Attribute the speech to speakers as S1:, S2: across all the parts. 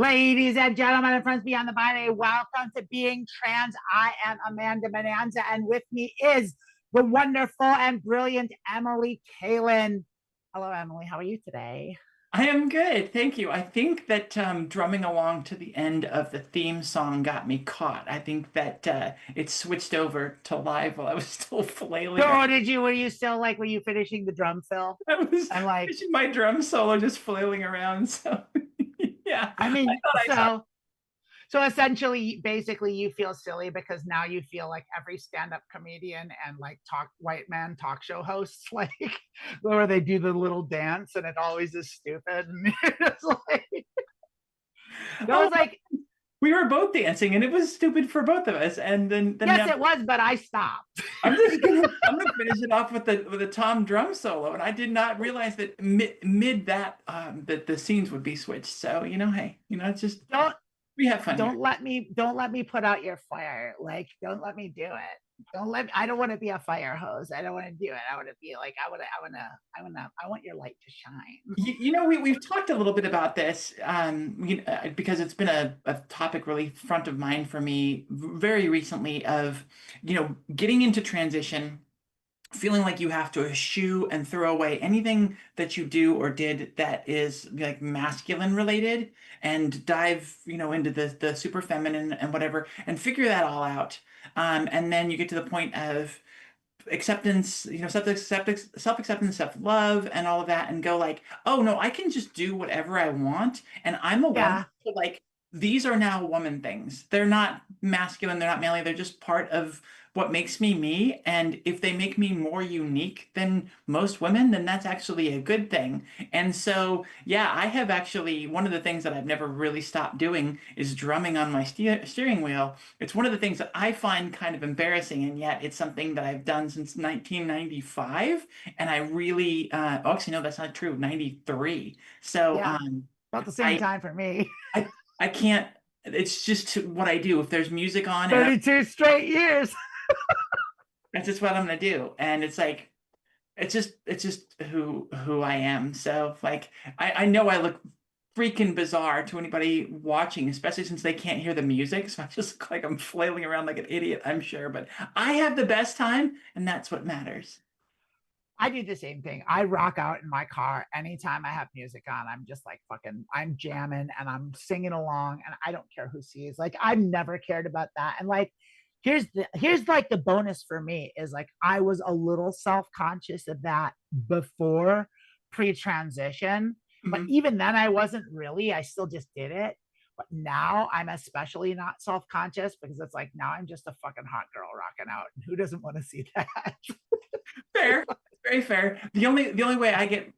S1: Ladies and gentlemen and friends beyond the binary, welcome to Being Trans. I am Amanda Bonanza, and with me is the wonderful and brilliant Emily Kailyn. Hello, Emily. How are you today?
S2: I am good, thank you. I think that drumming along to the end of the theme song got me caught. I think that it switched over to live while I was still flailing around.
S1: So, did you? Were you still like? Were you finishing the drum fill?
S2: I was
S1: And like,
S2: finishing my drum solo, just flailing around. So yeah,
S1: I
S2: I
S1: mean,
S2: thought I saw.
S1: so essentially, basically, you feel silly because now you feel like every stand-up comedian and like talk white man talk show hosts, like where they do the little dance and it always is stupid. And it's like it
S2: Oh,
S1: was like,
S2: we were both dancing, and it was stupid for both of us. And then
S1: yes,
S2: now
S1: it was, but I stopped.
S2: I'm gonna finish it off with the tom drum solo, and I did not realize that mid that that the scenes would be switched. So hey, it's just
S1: don't
S2: we have fun here.
S1: don't let me put out your fire. Like, don't let me do it. I don't want to be a fire hose. I don't want to do it. I want to be like, I want your light to shine.
S2: We've talked a little bit about this, because it's been a topic really front of mind for me very recently of, getting into transition, feeling like you have to eschew and throw away anything that you do or did that is like masculine related and dive, into the super feminine and whatever and figure that all out. And then you get to the point of acceptance, self-acceptance, self-love and all of that and go like, oh no, I can just do whatever I want and I'm a woman.
S1: Yeah.
S2: So like these are now woman things. They're not masculine, they're not manly, they're just part of what makes me me. And if they make me more unique than most women, then that's actually a good thing. And so, yeah, I have actually, one of the things that I've never really stopped doing is drumming on my steering wheel. It's one of the things that I find kind of embarrassing, and yet it's something that I've done since 1995. And I really, oh, actually, no, that's not true, 93. So
S1: Yeah. About the same
S2: I,
S1: time for me.
S2: I can't, it's just what I do. If there's music on and
S1: 32 straight years.
S2: that's just what I'm gonna do. And it's like, it's just who I am. So like I know I look freaking bizarre to anybody watching, especially since they can't hear the music. So I just look like I'm flailing around like an idiot, I'm sure. But I have the best time, and that's what matters.
S1: I do the same thing. I rock out in my car anytime I have music on. I'm just like fucking, I'm jamming and I'm singing along, and I don't care who sees. Like, I've never cared about that. And like, here's like the bonus for me is like I was a little self-conscious of that before pre-transition, but
S2: Mhm.
S1: even then I wasn't really. I still just did it. But now I'm especially not self-conscious because it's like now I'm just a fucking hot girl rocking out. And who doesn't want to see that?
S2: Fair, very fair. The only way I get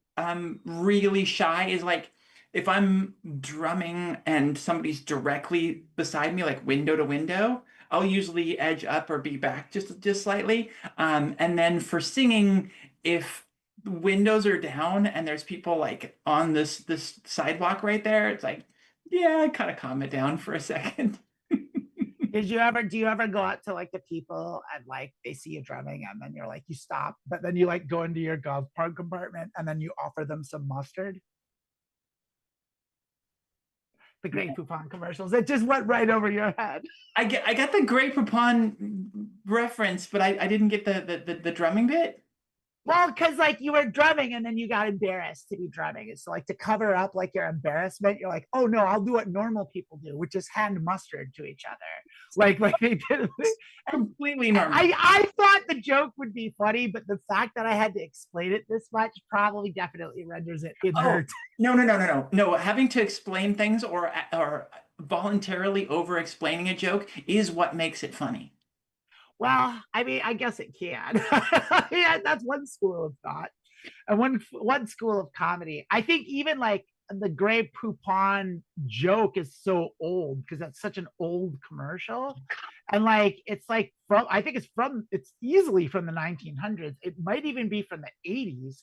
S2: really shy is like if I'm drumming and somebody's directly beside me, like window to window, I'll usually edge up or be back just slightly. And then for singing, if windows are down and there's people like on this sidewalk right there, it's like, yeah, I kind of calm it down for a second.
S1: Do you ever go out to like the people and like they see you drumming and then you're like, you stop, but then you like go into your golf cart compartment and then you offer them some mustard? The Great Poupon commercials. It just went right over your head.
S2: I got the Grey Poupon reference, but I didn't get the drumming bit.
S1: Well, because like you were drumming and then you got embarrassed to be drumming. It's like to cover up like your embarrassment. You're like, oh no, I'll do what normal people do, which is hand mustard to each other, like they did. And
S2: Completely normal.
S1: I thought the joke would be funny, but the fact that I had to explain it this much probably definitely renders it
S2: Oh,
S1: inert.
S2: no, no, no, no, no. No, having to explain things or voluntarily over explaining a joke is what makes it funny.
S1: Well, I mean, I guess it can. Yeah, that's one school of thought, and one school of comedy. I think even like the Grey Poupon joke is so old because that's such an old commercial, and like it's like from I think it's easily from the 1900s. It might even be from the 80s.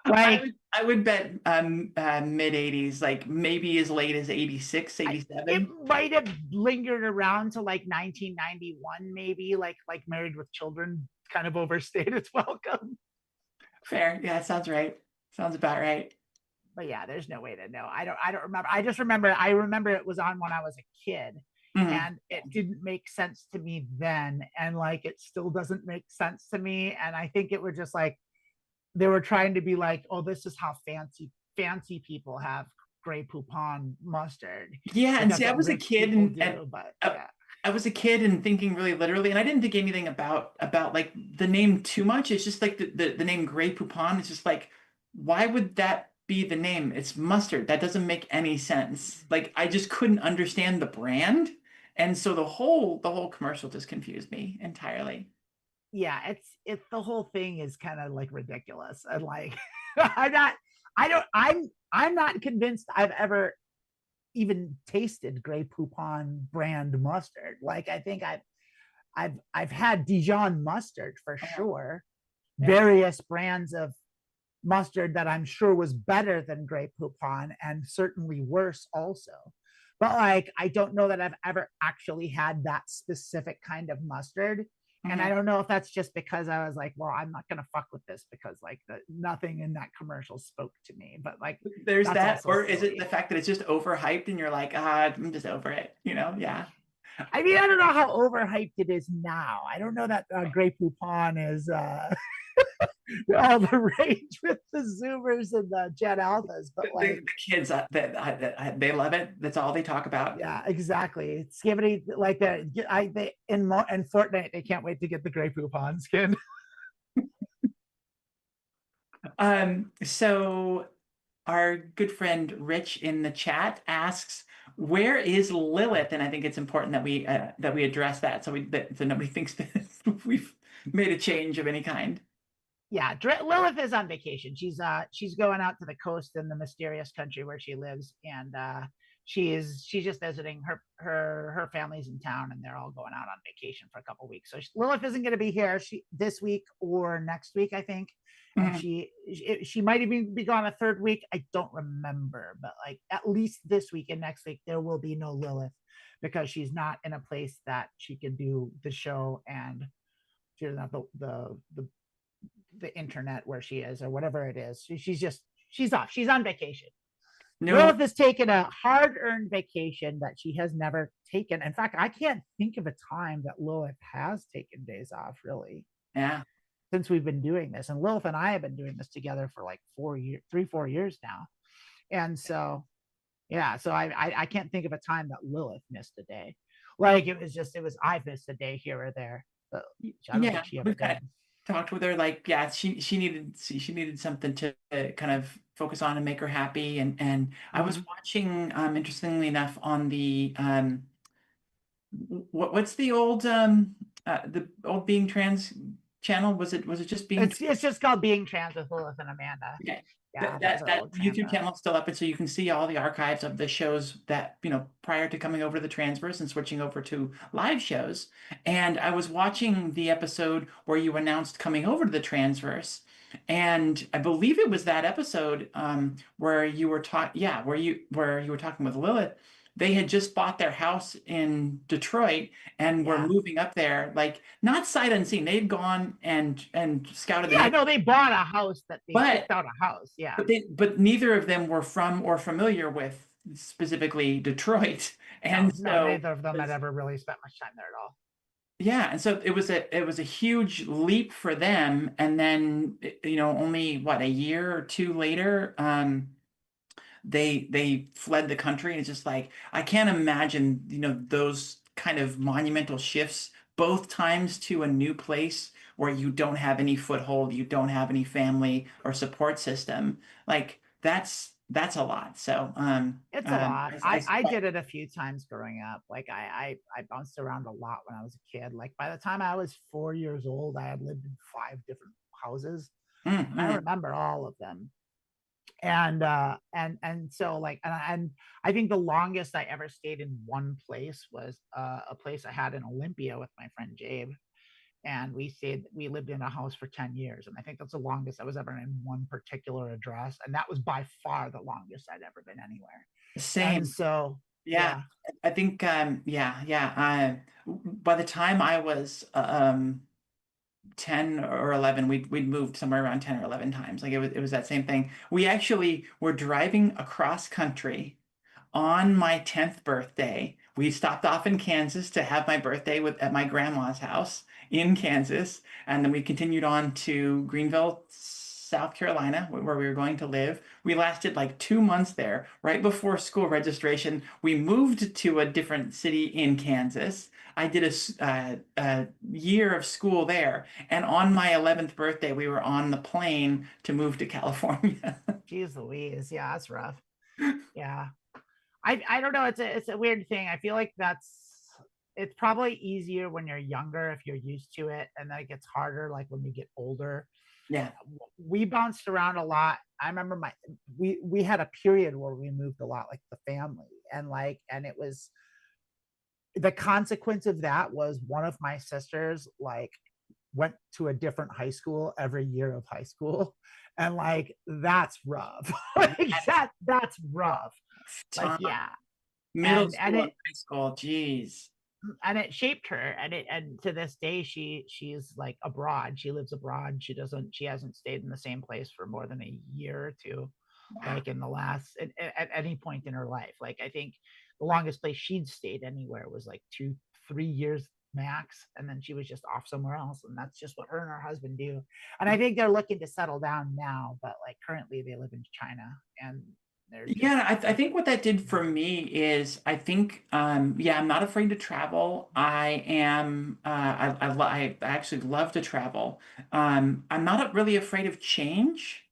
S2: I
S1: Like
S2: would I would bet mid 80s, like maybe as late as 86,
S1: it
S2: 87.
S1: might have lingered around to like 1991, maybe like Married with Children kind of overstayed its welcome.
S2: Fair. Yeah, sounds right. Sounds about right.
S1: but yeah, there's no way to know. I don't remember. I remember it was on when I was a kid,
S2: Mhm.
S1: and it didn't make sense to me then, and like it still doesn't make sense to me. And I think it was just like they were trying to be like, oh, this is how fancy people have Grey Poupon mustard,
S2: Yeah, and
S1: because
S2: see, I
S1: what
S2: was a
S1: rich
S2: kid
S1: people
S2: and
S1: do. But
S2: I,
S1: yeah,
S2: I was a kid and thinking really literally, and I didn't think anything about like the name too much. It's just like the name Grey Poupon. It's just like, why would that be the name? It's mustard. That doesn't make any sense. Like I just couldn't understand the brand. And so the whole commercial just confused me entirely.
S1: yeah, it's the whole thing is kind of like ridiculous, and like I'm not, I don't, I'm not convinced I've ever even tasted Grey Poupon brand mustard. Like I think I've had Dijon mustard for
S2: Uh-huh.
S1: sure,
S2: Yeah.
S1: various brands of mustard that I'm sure was better than Grey Poupon and certainly worse also. But like, I don't know that I've ever actually had that specific kind of mustard. And I
S2: Mhm.
S1: don't know if that's just because I was like, well, I'm not going to fuck with this because like nothing in that commercial spoke to me. But like,
S2: There's
S1: that's
S2: that,
S1: also
S2: or is it the
S1: silly.
S2: fact that it's just overhyped and you're like, ah, I'm just over it, Yeah.
S1: I mean, I don't know how overhyped it is now. I don't know that Grey Poupon is all the rage with the Zoomers and the Jet Alphas, but
S2: The
S1: like,
S2: kids they love it. That's all they talk about.
S1: yeah, exactly. Skibidi, like they in Fortnite, they can't wait to get the Grey Poupon skin.
S2: So our good friend Rich in the chat asks, "Where is Lilith?" And I think it's important that we address that so nobody thinks that we've made a change of any kind.
S1: Yeah, Lilith is on vacation. She's going out to the coast in the mysterious country where she lives, and she's just visiting her family's in town, and they're all going out on vacation for a couple weeks. So Lilith isn't going to be here this week or next week, I think. And
S2: Mhm.
S1: she might even be gone a third week. I don't remember, but like at least this week and next week there will be no Lilith because she's not in a place that she can do the show, and she doesn't have the internet where she is or whatever it is. She's off. She's on vacation.
S2: No,
S1: Lilith has taken a hard-earned vacation that she has never taken. In fact, I can't think of a time that Lilith has taken days off really
S2: yeah.
S1: since we've been doing this. And Lilith and I have been doing this together for like 4 years, 3, 4 years now. And so yeah, so I can't think of a time that Lilith missed a day. Like it was I missed a day here or there. But I don't
S2: Yeah,
S1: think she ever
S2: we've kind
S1: did.
S2: of talked with her like, yeah, she needed something to kind of focus on and make her happy. And I was
S1: Mm-hmm.
S2: watching, interestingly enough, on the what's the old Being Trans channel? Was it just Being
S1: It's just called Being Trans with Lilith and Amanda.
S2: Okay.
S1: Yeah,
S2: That
S1: that was
S2: that
S1: our
S2: that
S1: old trans
S2: YouTube
S1: channel.
S2: channel is still up, and so you can see all the archives of the shows that, prior to coming over to the Transverse and switching over to live shows. And I was watching the episode where you announced coming over to the Transverse, and I believe it was that episode where you were where you were talking with Lilith. They had just bought their house in Detroit and were
S1: Yeah.
S2: moving up there, like not sight unseen. They'd gone and scouted the
S1: Yeah,
S2: neighborhood,
S1: no, they bought a house that they
S2: but
S1: picked out a house. Yeah.
S2: but neither of them were from or familiar with specifically Detroit.
S1: No,
S2: And
S1: no,
S2: so
S1: neither of them had
S2: was
S1: ever really spent much time there at all.
S2: yeah, and so it was a huge leap for them. And then only what, a year or two later, they fled the country. And it's just like I can't imagine, those kind of monumental shifts both times to a new place where you don't have any foothold, you don't have any family or support system. Like that's a lot. So
S1: It's a lot.
S2: I
S1: I did it a few times growing up. Like I bounced around a lot when I was a kid. Like by the time I was 4 years old, I had lived in 5 different houses, and I
S2: mm,
S1: remember all of them. And so like and I think the longest I ever stayed in one place was a place I had in Olympia with my friend Jabe, and we lived in a house for 10 years, and I think that's the longest I was ever in one particular address, and that was by far the longest I'd ever been anywhere. And
S2: same.
S1: so
S2: Yeah,
S1: yeah.
S2: I think yeah, yeah. By the time I was 10 or 11. We'd moved somewhere around 10 or 11 times. Like it was that same thing. We actually were driving across country on my 10th birthday. We stopped off in Kansas to have my birthday at my grandma's house in Kansas, and then we continued on to Greenville, South Carolina, where we were going to live. We lasted like 2 months there. Right before school registration, we moved to a different city in Kansas. I did a year of school there, and on my 11th birthday, we were on the plane to move to California.
S1: Jeez Louise. Yeah, that's rough. Yeah. I don't know. It's a weird thing. I feel like it's probably easier when you're younger if you're used to it, and then it gets harder like when you get older.
S2: Yeah.
S1: We bounced around a lot. I remember we had a period where we moved a lot, like the family, and it was the consequence of that was one of my sisters like went to a different high school every year of high school, and like that's rough. Like that's rough. Like
S2: Time,
S1: yeah,
S2: middle
S1: and
S2: school and high school. Jeez.
S1: it shaped her, and to this day she's like abroad. She lives abroad. She hasn't stayed in the same place for more than a year or two,
S2: Wow.
S1: like in the last at any point in her life. Like I think the longest place she'd stayed anywhere was like 2-3 years max, and then she was just off somewhere else, and that's just what her and her husband do. And I think they're looking to settle down now, but like currently they live in China, and they're just
S2: Yeah, I think what that did for me is I think yeah, I'm not afraid to travel. I am I actually love to travel. I'm not really afraid of change.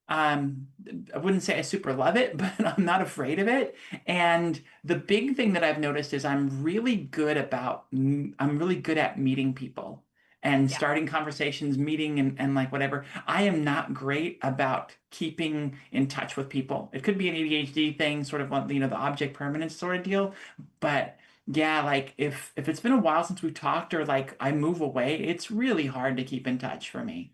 S2: Um, I wouldn't say I super love it, but I'm not afraid of it. And the big thing that I've noticed is I'm really good at meeting people and
S1: yeah.
S2: starting conversations, meeting and like whatever. I am not great about keeping in touch with people. It could be an ADHD thing, sort of the object permanence sort of deal. But yeah, like if it's been a while since we've talked or like I move away, it's really hard to keep in touch for me.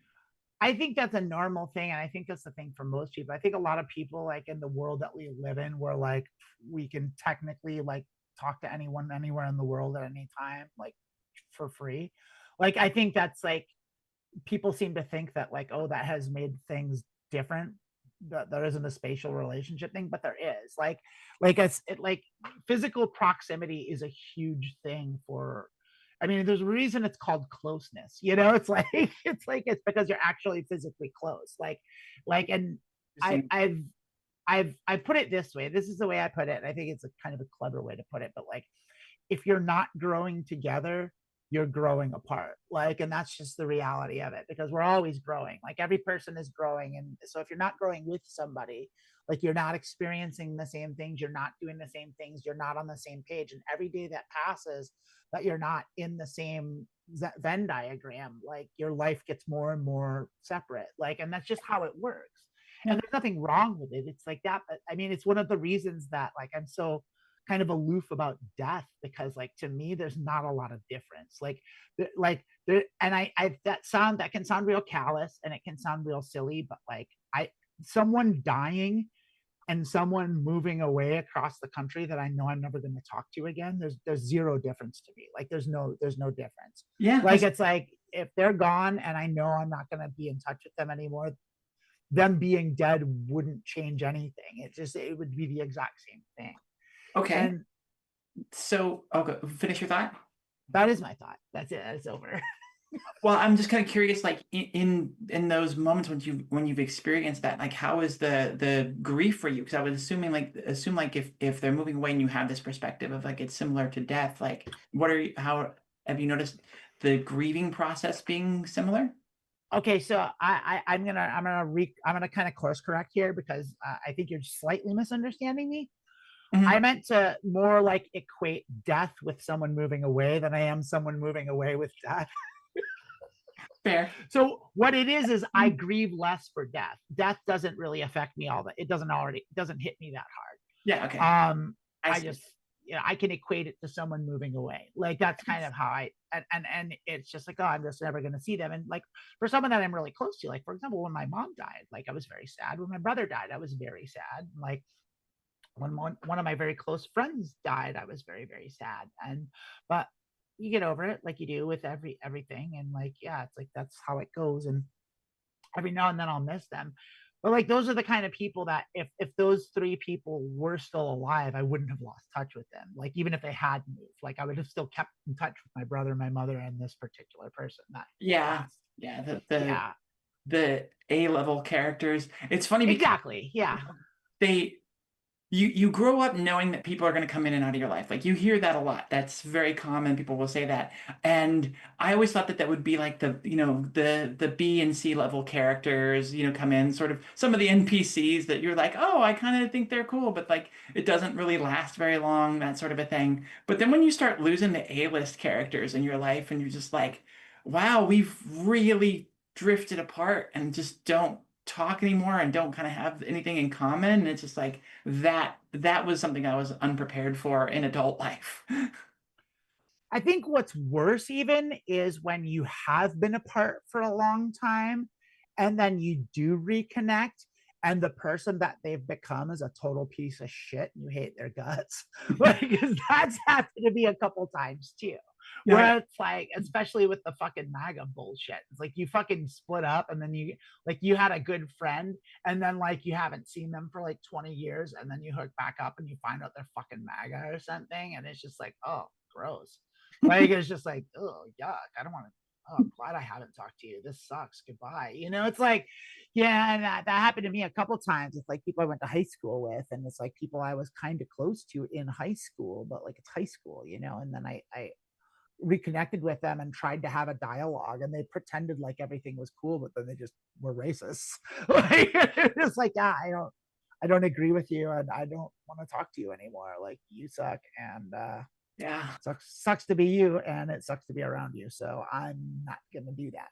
S1: I think that's a normal thing, and I think that's the thing for most people. I think a lot of people, like in the world that we live in, where like we can technically like talk to anyone anywhere in the world at any time, like for free. Like I think that's like people seem to think that like, oh, that has made things different. That there isn't a spatial relationship thing, but there is. Like physical proximity is a huge thing for. I mean, there's a reason it's called closeness. You know, it's like it's because you're actually physically close. And I,
S2: Interesting.
S1: I've I put it this way. This is the way I put it. And I think it's a kind of a clever way to put it. But like, if you're not growing together, you're growing apart. Like, and that's just the reality of it, because we're always growing. Like every person is growing. And so if you're not growing with somebody, like you're not experiencing the same things, you're not doing the same things, you're not on the same page. And every day that passes that you're not in the same Venn diagram, like your life gets more and more separate. Like, and that's just how it works.
S2: Yeah.
S1: And there's nothing wrong with it. It's like that. I mean, it's one of the reasons that like I'm so kind of aloof about death, because like to me there's not a lot of difference. Like there, and I that can sound real callous and it can sound real silly, but like I someone dying and someone moving away across the country that I know I'm never going to talk to again, there's zero difference to me. Like there's no difference.
S2: Yeah,
S1: Like it's like if they're gone and I know I'm not going to be in touch with them anymore, them being dead wouldn't change anything. It would be the exact same thing.
S2: okay.
S1: And
S2: So, okay, finish your thought.
S1: that is my thought. That's it. It's over.
S2: Well, I'm just kind of curious, like in those moments when you've experienced that, like how is the grief for you? Because I would assume like if they're moving away and you have this perspective of like it's similar to death, like how have you noticed the grieving process being similar?
S1: Okay, so I'm gonna kind of course correct here, because I think you're slightly misunderstanding me. I
S2: Hmm.
S1: meant to more like equate death with someone moving away than I am someone moving away with death.
S2: Fair.
S1: So what it is I grieve less for death. Death doesn't really affect me all that. It doesn't hit me that
S2: Yeah, okay.
S1: hard.
S2: I
S1: I
S2: see.
S1: just I can equate it to someone moving away. Like that's kind of how and it's just like, oh, I'm just never gonna see them. And like for someone that I'm really close to, like for example, when my mom died, like I was very sad. When my brother died, I was very sad. Like when one of my very close friends died, I was very, very sad. But you get over it like you do with everything. And like, yeah, it's like that's how it goes. And every now and then I'll miss them. But like those are the kind of people that if those three people were still alive, I wouldn't have lost touch with them. Like even if they had moved, like I would have still kept in touch with my brother, my mother, and this particular person that
S2: Yeah.
S1: passed.
S2: Yeah.
S1: Yeah,
S2: The A-level characters. It's funny because
S1: exactly. Yeah.
S2: they you grow up knowing that people are going to come in and out of your life. Like you hear that a lot. That's very common. People will say that. And I always thought that that would be like the, the B and C level characters, come in, sort of some of the NPCs that you're like, "Oh, I kind of think they're cool," but like it doesn't really last very long, that sort of a thing. But then when you start losing the A-list characters in your life and you're just like, "Wow, we've really drifted apart and just don't talk anymore and don't kind of have anything in common." And it's just like that was something I was unprepared for in adult life.
S1: I think what's worse even is when you have been apart for a long time and then you do reconnect and the person that they've become is a total piece of shit and you hate their guts. Like, 'cause that's happened to me a couple times too.
S2: Yeah,
S1: Where it's like, especially with the fucking MAGA bullshit, it's like you fucking split up and then you like you had a good friend and then like you haven't seen them for like 20 years and then you hook back up and you find out they're fucking MAGA or something. And it's just like, oh, gross. Like it's just like, oh yuck. I don't want to. Oh, I'm glad I haven't talked to you. This sucks. Goodbye. It's like, yeah, and that happened to me a couple times with like people I went to high school with, and it's like people I was kind of close to in high school, but like it's high school, and then I reconnected with them and tried to have a dialogue, and they pretended like everything was cool, but then they just were racist. Like it's like, yeah, I don't agree with you, and I don't want to talk to you anymore. Like you suck, and
S2: yeah.
S1: sucks to be you, and it sucks to be around you. So I'm not gonna do that.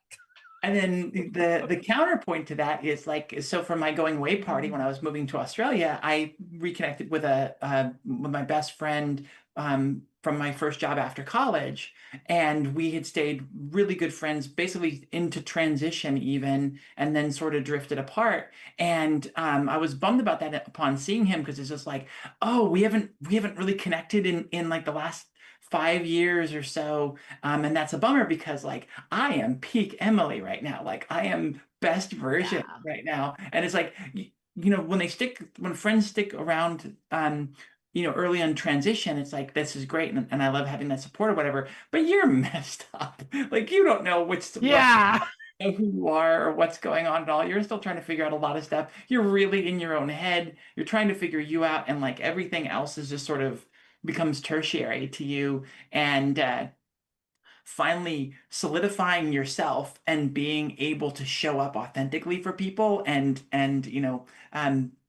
S2: And then the counterpoint to that is like, so for my going away party when I was moving to Australia, I reconnected with a with my best friend from my first job after college, and we had stayed really good friends basically into transition even, and then sort of drifted apart. And I was bummed about that upon seeing him because it's just like, oh, we haven't really connected in like the last 5 years or so, and that's a bummer because like I am peak Emily right now. Like I am best version
S1: Yeah,
S2: right now. And it's like, when friends stick around, early on transition, it's like, this is great. And I love having that support or whatever, but you're messed up. Like you don't know what
S1: yeah,
S2: know who you are or what's going on at all. You're still trying to figure out a lot of stuff. You're really in your own head. You're trying to figure you out, and like everything else is just sort of becomes tertiary to you. And finally solidifying yourself and being able to show up authentically for people and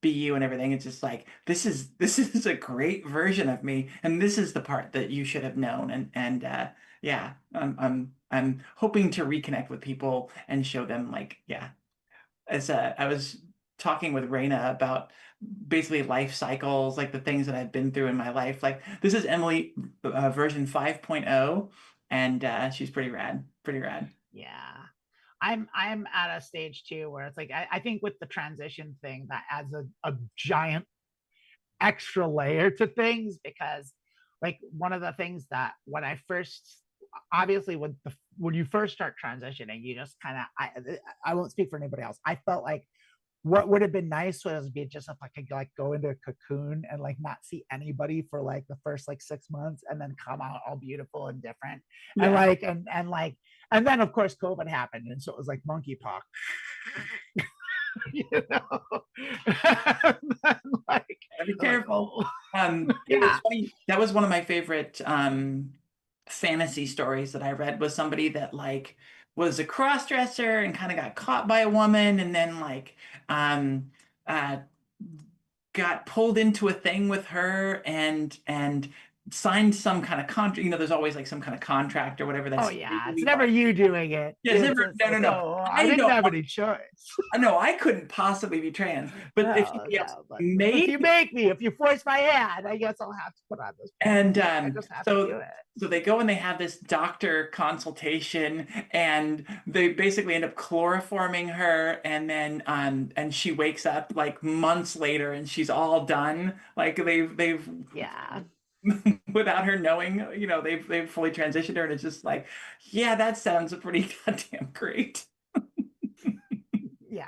S2: be you and everything. It's just like, this is a great version of me, and this is the part that you should have known. And yeah, I'm hoping to reconnect with people and show them, like, yeah, as I was talking with Raina about basically life cycles, like the things that I've been through in my life. Like this is Emily version 5.0, and she's pretty rad, pretty rad.
S1: yeah. I'm at a stage too where it's like I think with the transition thing that adds a giant extra layer to things because like one of the things that when I first obviously when you first start transitioning you just kind of I won't speak for anybody else. I felt like what would have been nice was be just if I could like go into a cocoon and like not see anybody for like the first like 6 months and then come out all beautiful and different and
S2: Yeah,
S1: like and like and then of course COVID happened and so it was like monkeypox. you know like
S2: gotta be
S1: like
S2: careful.
S1: oh
S2: It was
S1: yeah.
S2: funny. That was one of my favorite fantasy stories that I read, was somebody that like was a cross dresser and kind of got caught by a woman, and then like um uh got pulled into a thing with her and signed some kind of contract. There's always like some kind of contract or whatever
S1: Oh
S2: that's
S1: yeah, it's
S2: legally
S1: never you doing it.
S2: Yeah, it's
S1: It's
S2: never,
S1: just
S2: no, no,
S1: like,
S2: no.
S1: oh, I
S2: I
S1: didn't
S2: don't
S1: have
S2: want,
S1: any choice.
S2: no, I couldn't possibly be trans. But if
S1: No,
S2: somebody else
S1: no, but if
S2: made
S1: you make me, if you force my hand, I guess I'll have to put on this
S2: And
S1: performance. I just have to do
S2: so
S1: it.
S2: so they go and they have this doctor consultation, and they basically end up chloroforming her, and then and she wakes up like months later and she's all done. Like they've
S1: Yeah.
S2: without her knowing, they've fully transitioned her, and it's just like, yeah, that sounds pretty goddamn great.
S1: Yeah.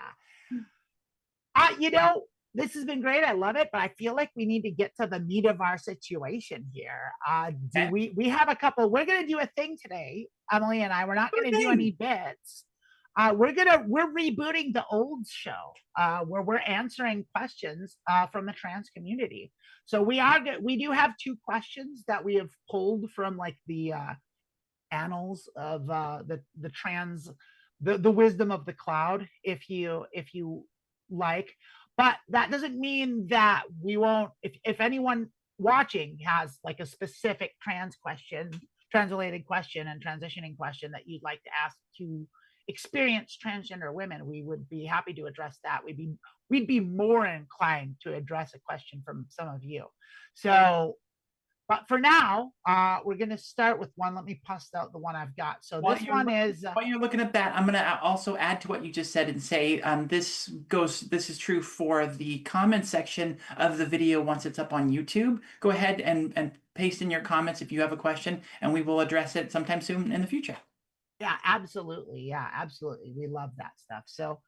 S1: This has been great. I love it, but I feel like we need to get to the meat of our situation here. Do
S2: Okay.
S1: we have a couple? We're gonna do a thing today, Emily and I. We're not gonna do any
S2: Thing.
S1: bits. We're rebooting the old show where we're answering questions from the trans community. So we do have two questions that we have pulled from like the annals of the trans the wisdom of the cloud, if you like. But that doesn't mean that we won't. If anyone watching has like a specific trans related question and transitioning question that you'd like to ask to experienced transgender women, we would be happy to address that. We'd be more inclined to address a question from some of you. So but for now, we're going to start with one. Let me bust out the one I've got. So
S2: While
S1: this
S2: you're
S1: one is,
S2: while you're looking at that, I'm going to also add to what you just said and say this is true for the comment section of the video once it's up on YouTube. Go ahead and paste in your comments if you have a question, and we will address it sometime soon in the future.
S1: yeah, absolutely. Yeah, absolutely. We love that stuff. So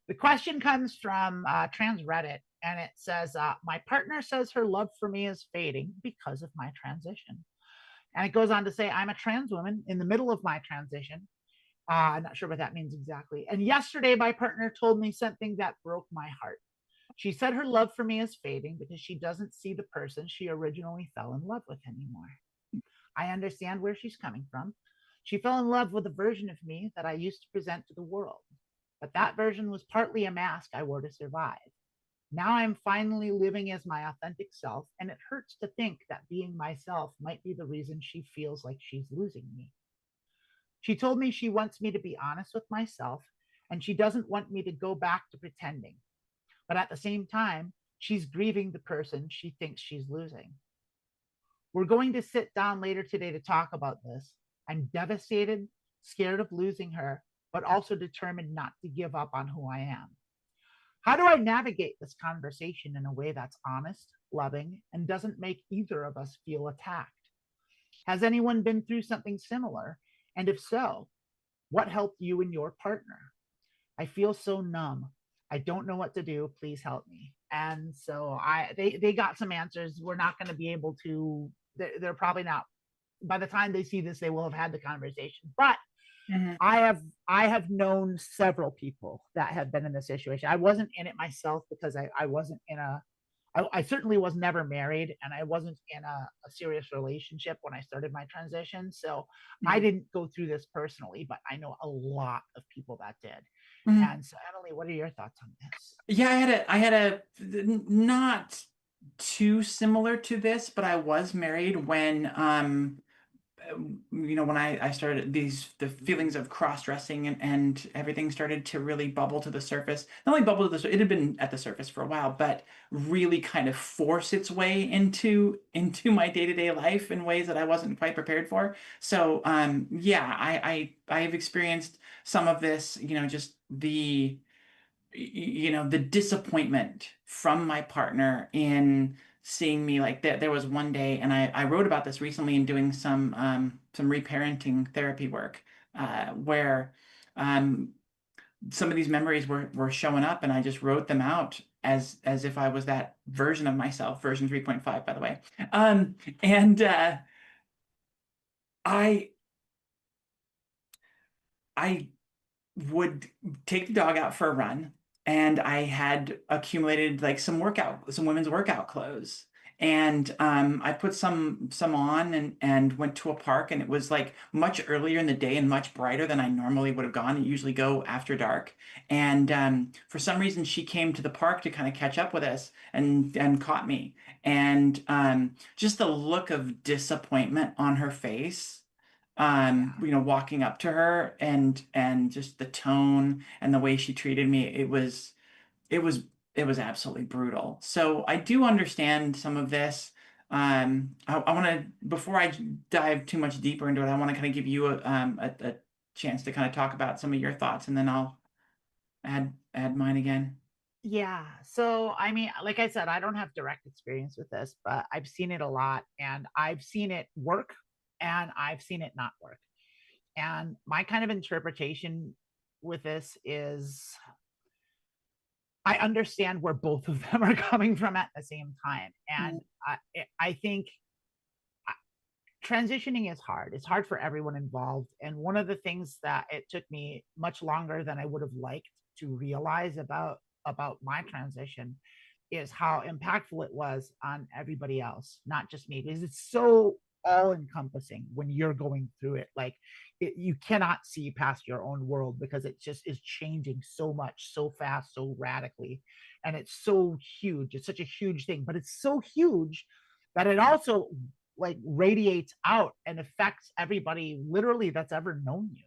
S1: the question comes from Trans Reddit, and it says, my partner says her love for me is fading because of my transition. And it goes on to say, I'm a trans woman in the middle of my transition. I'm not sure what that means exactly. And yesterday, my partner told me something that broke my heart. She said her love for me is fading because she doesn't see the person she originally fell in love with anymore. I understand where she's coming from. She fell in love with a version of me that I used to present to the world, but that version was partly a mask I wore to survive. Now I'm finally living as my authentic self, and it hurts to think that being myself might be the reason she feels like she's losing me. She told me she wants me to be honest with myself, and she doesn't want me to go back to pretending. But at the same time, she's grieving the person she thinks she's losing. We're going to sit down later today to talk about this. I'm devastated, scared of losing her, but also determined not to give up on who I am. How do I navigate this conversation in a way that's honest, loving, and doesn't make either of us feel attacked? Has anyone been through something similar? And if so, what helped you and your partner? I feel so numb. I don't know what to do. Please help me. And so they got some answers. We're not going to be able to. They're probably not. By the time they see this, they will have had the conversation. But
S2: Mhm.
S1: I have known several people that have been in this situation. I wasn't in it myself because I wasn't in a I certainly was never married, and I wasn't in a serious relationship when I started my transition. So I
S2: Mhm.
S1: didn't go through this personally, but I know a lot of people that did.
S2: Mhm.
S1: And so, Emily, what are your thoughts on this?
S2: Yeah, I had a not too similar to this, but I was married when when I started the feelings of cross-dressing and everything started to really bubble to the surface. Not only bubble to the it had been at the surface for a while, but really kind of force its way into my day-to-day life in ways that I wasn't quite prepared for. So yeah, I've experienced some of this, just the disappointment from my partner in seeing me like that. There was one day, and I wrote about this recently in doing some reparenting therapy work, where um, some of these memories were showing up, and I just wrote them out as if I was that version of myself, version 3.5, by the way. And I I would take the dog out for a run, and I had accumulated like some women's workout clothes. And I put some on and went to a park, and it was like much earlier in the day and much brighter than I normally would have gone. I usually go after dark. And for some reason she came to the park to kind of catch up with us and caught me. And just the look of disappointment on her face,
S1: Yeah.
S2: walking up to her, and just the tone and the way she treated me, it was it was absolutely brutal. So I do understand some of this. I want to, before I dive too much deeper into it, I want to kind of give you a chance to kind of talk about some of your thoughts, and then I'll add mine again.
S1: Yeah. So, I mean, like I said, I don't have direct experience with this, but I've seen it a lot and I've seen it work and I've seen it not work. And my kind of interpretation with this is I understand where both of them are coming from at the same time.
S2: Mm.
S1: And I think transitioning is hard. It's hard for everyone involved. And one of the things that it took me much longer than I would have liked to realize about my transition is how impactful it was on everybody else, not just me, because it's so all encompassing when you're going through it. Like you cannot see past your own world because it just is changing so much, so fast, so radically. And it's so huge. It's such a huge thing, but it's so huge that it also like radiates out and affects everybody literally that's ever known you.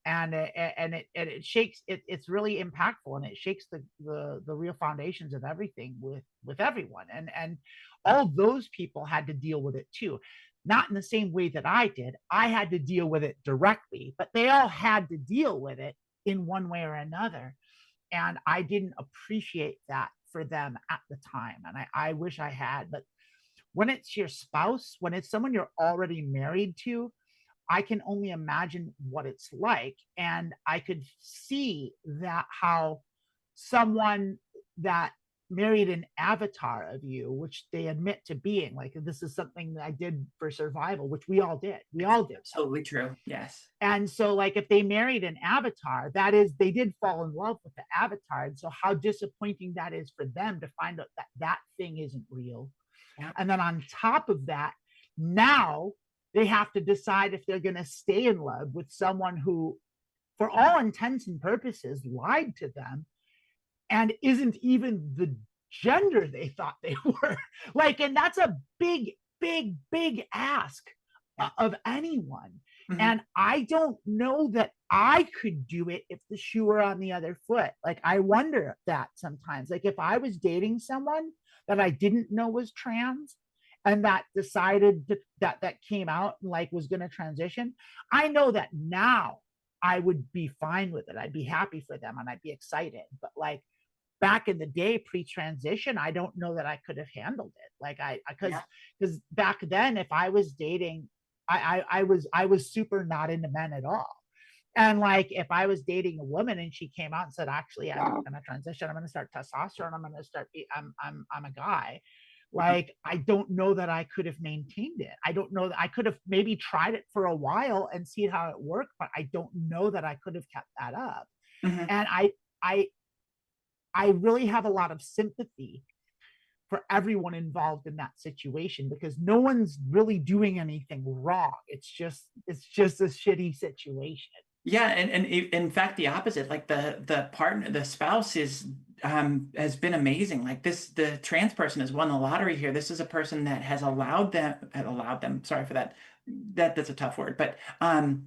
S1: And it shakes it's really impactful and it shakes the real foundations of everything with everyone. And all those people had to deal with it too, not in the same way that I did. I had to deal with it directly, but they all had to deal with it in one way or another. And I didn't appreciate that for them at the time, and I wish I had. But when it's your spouse, when it's someone you're already married to, I can only imagine what it's like. And I could see that how someone that married an avatar of you, which they admit to being, like this is something that I did for survival, which we all did. We all did.
S2: Absolutely true. Yes.
S1: And so, like, if they married an avatar, that is, they did fall in love with the avatar. And so, how disappointing that is for them to find out that that thing isn't real.
S2: Yeah.
S1: And then on top of that, now they have to decide if they're going to stay in love with someone who, for all intents and purposes, lied to them and isn't even the gender they thought they were. Like, and that's a big, big, big ask
S2: Yeah.
S1: of anyone.
S2: Mhm.
S1: And I don't know that I could do it if the shoe were on the other foot. Like, I wonder that sometimes. Like, if I was dating someone that I didn't know was trans and that decided that came out and like was going to transition, I know that now I would be fine with it. I'd be happy for them and I'd be excited. But like back in the day pre-transition, I don't know that I could have handled it. Like I
S2: Yeah.
S1: because back then if I was dating, I was super not into men at all. And like if I was dating a woman and she came out and said, actually, I'm gonna transition, I'm gonna start testosterone, I'm gonna start I'm a guy. Like I don't know that I could have maintained it. I don't know that I could have maybe tried it for a while and see how it worked, but I don't know that I could have kept that up.
S2: Mhm.
S1: And I I really have a lot of sympathy for everyone involved in that situation because no one's really doing anything wrong. It's just a shitty situation.
S2: Yeah, in fact, the opposite. Like the partner, the spouse is has been amazing. Like this, the trans person has won the lottery here. This is a person that has allowed them. Sorry for that. That's a tough word, but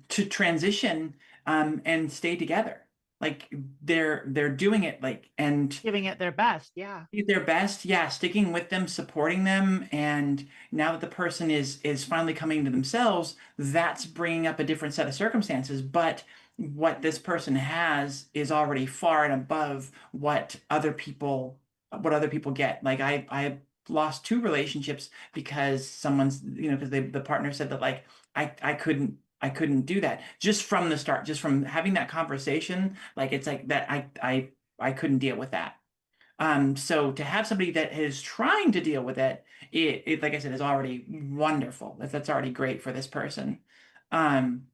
S2: to transition and stay together. Like they're doing it like and
S1: Giving it their best. Yeah.
S2: their best, yeah, sticking with them, supporting them, and now that the person is finally coming to themselves, that's bringing up a different set of circumstances. But what this person has is already far and above what other people get. Like I lost two relationships because someone's, because the partner said that like I couldn't do that just from the start, just from having that conversation. Like it's like that I couldn't deal with that. So to have somebody that is trying to deal with it, it like I said, is already wonderful. That's already great for this person. Um,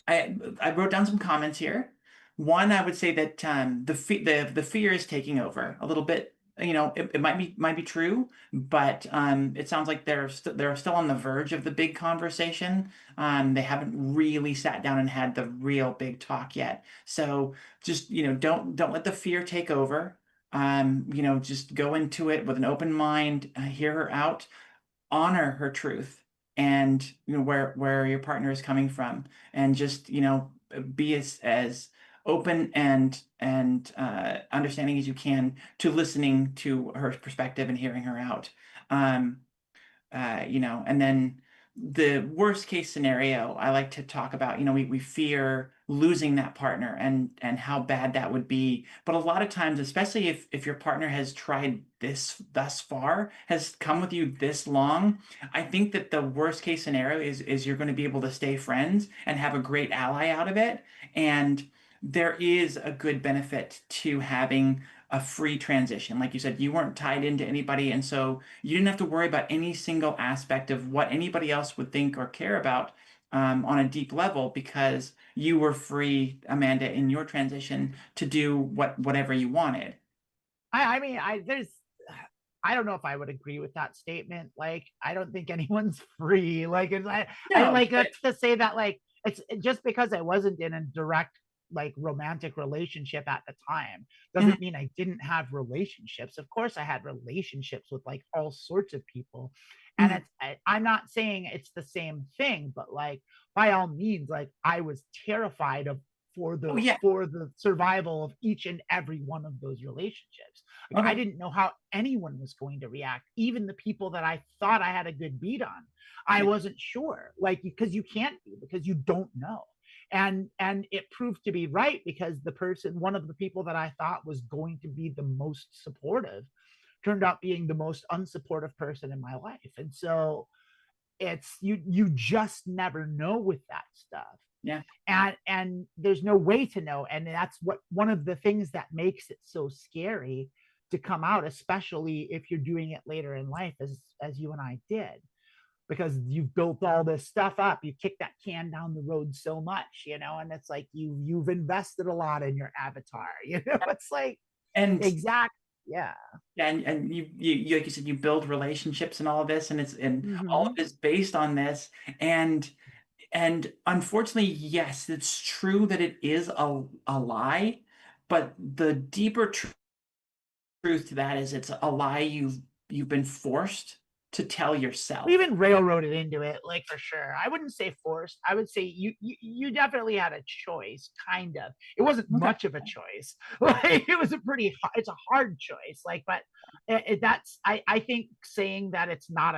S2: I wrote down some comments here. One, I would say that the fear is taking over a little bit. It might be true, but it sounds like they're still on the verge of the big conversation. They haven't really sat down and had the real big talk yet. So just don't let the fear take over. Just go into it with an open mind, hear her out, honor her truth, and where your partner is coming from, and just be as open and understanding as you can to listening to her perspective and hearing her out. um and then the worst case scenario I like to talk about, we fear losing that partner and how bad that would be. But a lot of times, especially if your partner has tried this thus far, has come with you this long, I think that the worst case scenario is you're going to be able to stay friends and have a great ally out of it. And there is a good benefit to having a free transition. Like you said, you weren't tied into anybody, and so you didn't have to worry about any single aspect of what anybody else would think or care about on a deep level, because you were free, Amanda, in your transition to do whatever you wanted.
S1: I mean, I don't know if I would agree with that statement. Like, I don't think anyone's free. Like, I
S2: No,
S1: like
S2: but
S1: to say that, like, it's just because I wasn't in a direct, like, romantic relationship at the time
S2: mhm,
S1: doesn't mean I didn't have relationships. Of course, I had relationships with like all sorts of people. And
S2: mhm.
S1: I'm not saying it's the same thing, but like, by all means, like, I was terrified of
S2: Oh yeah,
S1: for the survival of each and every one of those relationships. Like, I
S2: okay,
S1: didn't know how anyone was going to react, even the people that I thought I had a good beat on. I
S2: yeah,
S1: wasn't sure, like, because you can't be, because you don't know. And it proved to be right, because one of the people that I thought was going to be the most supportive turned out being the most unsupportive person in my life. And so you just never know with that stuff.
S2: yeah,
S1: And there's no way to know, and that's what one of the things that makes it so scary to come out, especially if you're doing it later in life, as you and I did, because you've built all this stuff up, you kick that can down the road so much, and it's like you've invested a lot in your avatar. It's like,
S2: and
S1: exact. Yeah.
S2: and you like you said, you build relationships and all of this, and all of
S1: Mm-hmm.
S2: this based on this, and unfortunately, yes, it's true that it is a lie, but the deeper truth to that is it's a lie you've been forced to tell
S1: We've
S2: yourself.
S1: been railroaded into it, like, for sure. I wouldn't say forced. I would say you definitely had a choice, kind of. It wasn't
S2: Okay.
S1: much of a choice. Like, it was it's a hard choice. Like, but that's I think saying that it's not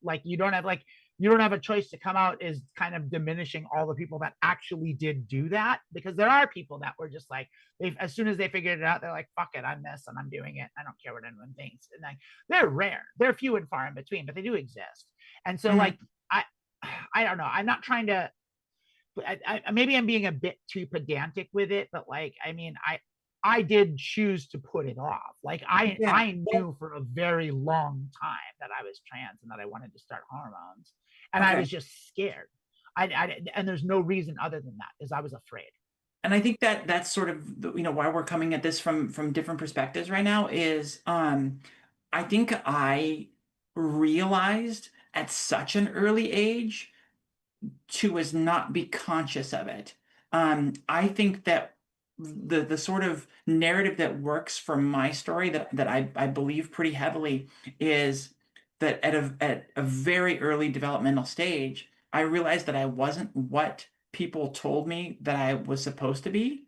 S1: like, you don't have a choice to come out is kind of diminishing all the people that actually did do that, because there are people that were just like, they, as soon as they figured it out, they're like, fuck it, I'm this and I'm doing it. I don't care what anyone thinks. And like, they're rare. They're few and far in between, but they do exist. And so,
S2: Mhm.
S1: like, I, I don't know. I'm not trying to. Maybe I'm being a bit too pedantic with it, but like, I mean, I did choose to put it off. Like,
S2: Yeah.
S1: I knew for a very long time that I was trans and that I wanted to start hormones, and I
S2: Okay.
S1: was just scared. And there's no reason other than that, is I was afraid.
S2: And I think that that's sort of why we're coming at this from different perspectives right now is I think I realized at such an early age to as not be conscious of it. I think that the sort of narrative that works for my story that I believe pretty heavily is that at a very early developmental stage, I realized that I wasn't what people told me that I was supposed to be,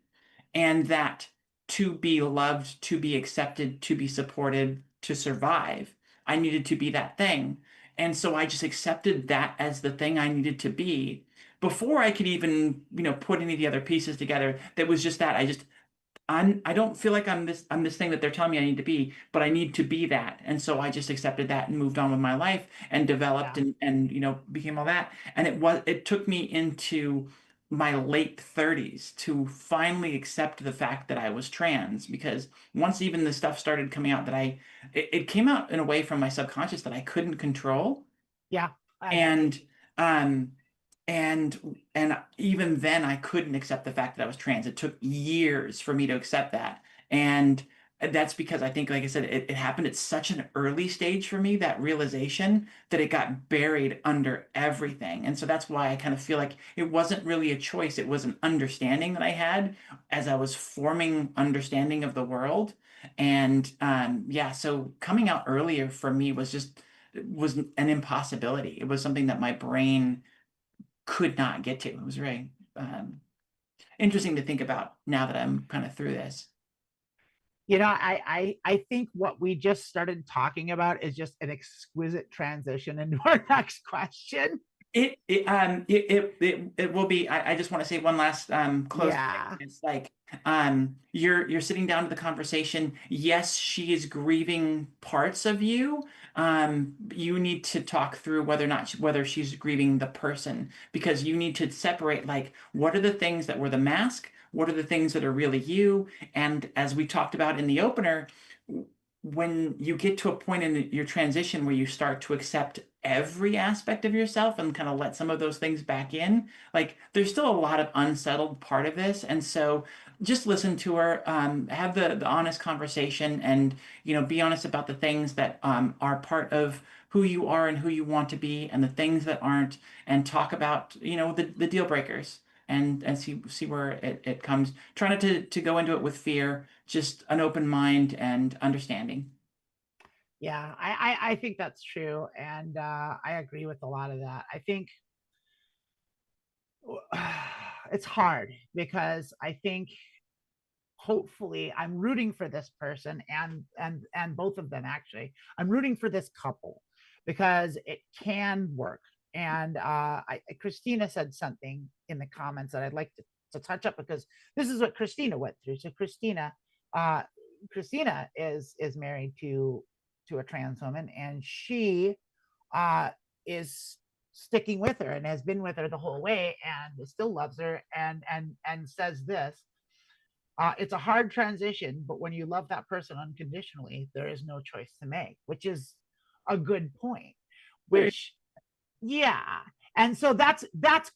S2: and that to be loved, to be accepted, to be supported, to survive, I needed to be that thing. And so I just accepted that as the thing I needed to be before I could even, put any of the other pieces together. That was just that. I don't feel like I'm this thing that they're telling me I need to be, but I need to be that. And so I just accepted that and moved on with my life and developed
S1: Yeah.
S2: and became all that. And it took me into my late 30s to finally accept the fact that I was trans, because once even the stuff started coming out that it came out in a way from my subconscious that I couldn't control.
S1: Yeah. I get it.
S2: And um and even then I couldn't accept the fact that I was trans. It took years for me to accept that. And that's because I think, like I said, it happened at such an early stage for me, that realization, that it got buried under everything. And so that's why I kind of feel like it wasn't really a choice. It was an understanding that I had as I was forming understanding of the world. And yeah, so coming out earlier for me was an impossibility. It was something that my brain could not get to. It was very interesting to think about now that I'm kind of through this.
S1: I think what we just started talking about is just an exquisite transition into our next question.
S2: It will be. I just want to say one last closing thing.
S1: Yeah.
S2: It's like you're sitting down to the conversation. Yes, she is grieving parts of you. You need to talk through whether or not whether she's grieving the person, because you need to separate, like, what are the things that were the mask, what are the things that are really you. And as we talked about in the opener, when you get to a point in your transition where you start to accept every aspect of yourself and kind of let some of those things back in, like, there's still a lot of unsettled part of this. And so just listen to her, have the honest conversation, and, be honest about the things that are part of who you are and who you want to be, and the things that aren't, and talk about, the deal breakers, and see where it comes. Try not to go into it with fear, just an open mind and understanding.
S1: Yeah, I think that's true. And I agree with a lot of that. I think it's hard because I think hopefully I'm rooting for this person and both of them actually. I'm rooting for this couple because it can work. And Christina said something in the comments that I'd like to touch up, because this is what Christina went through. So uh, Christina is married to a trans woman, and she is sticking with her and has been with her the whole way and still loves her, and says this: it's a hard transition, but when you love that person unconditionally, there is no choice to make, which is a good point.
S2: Very.
S1: Which, yeah, and so that's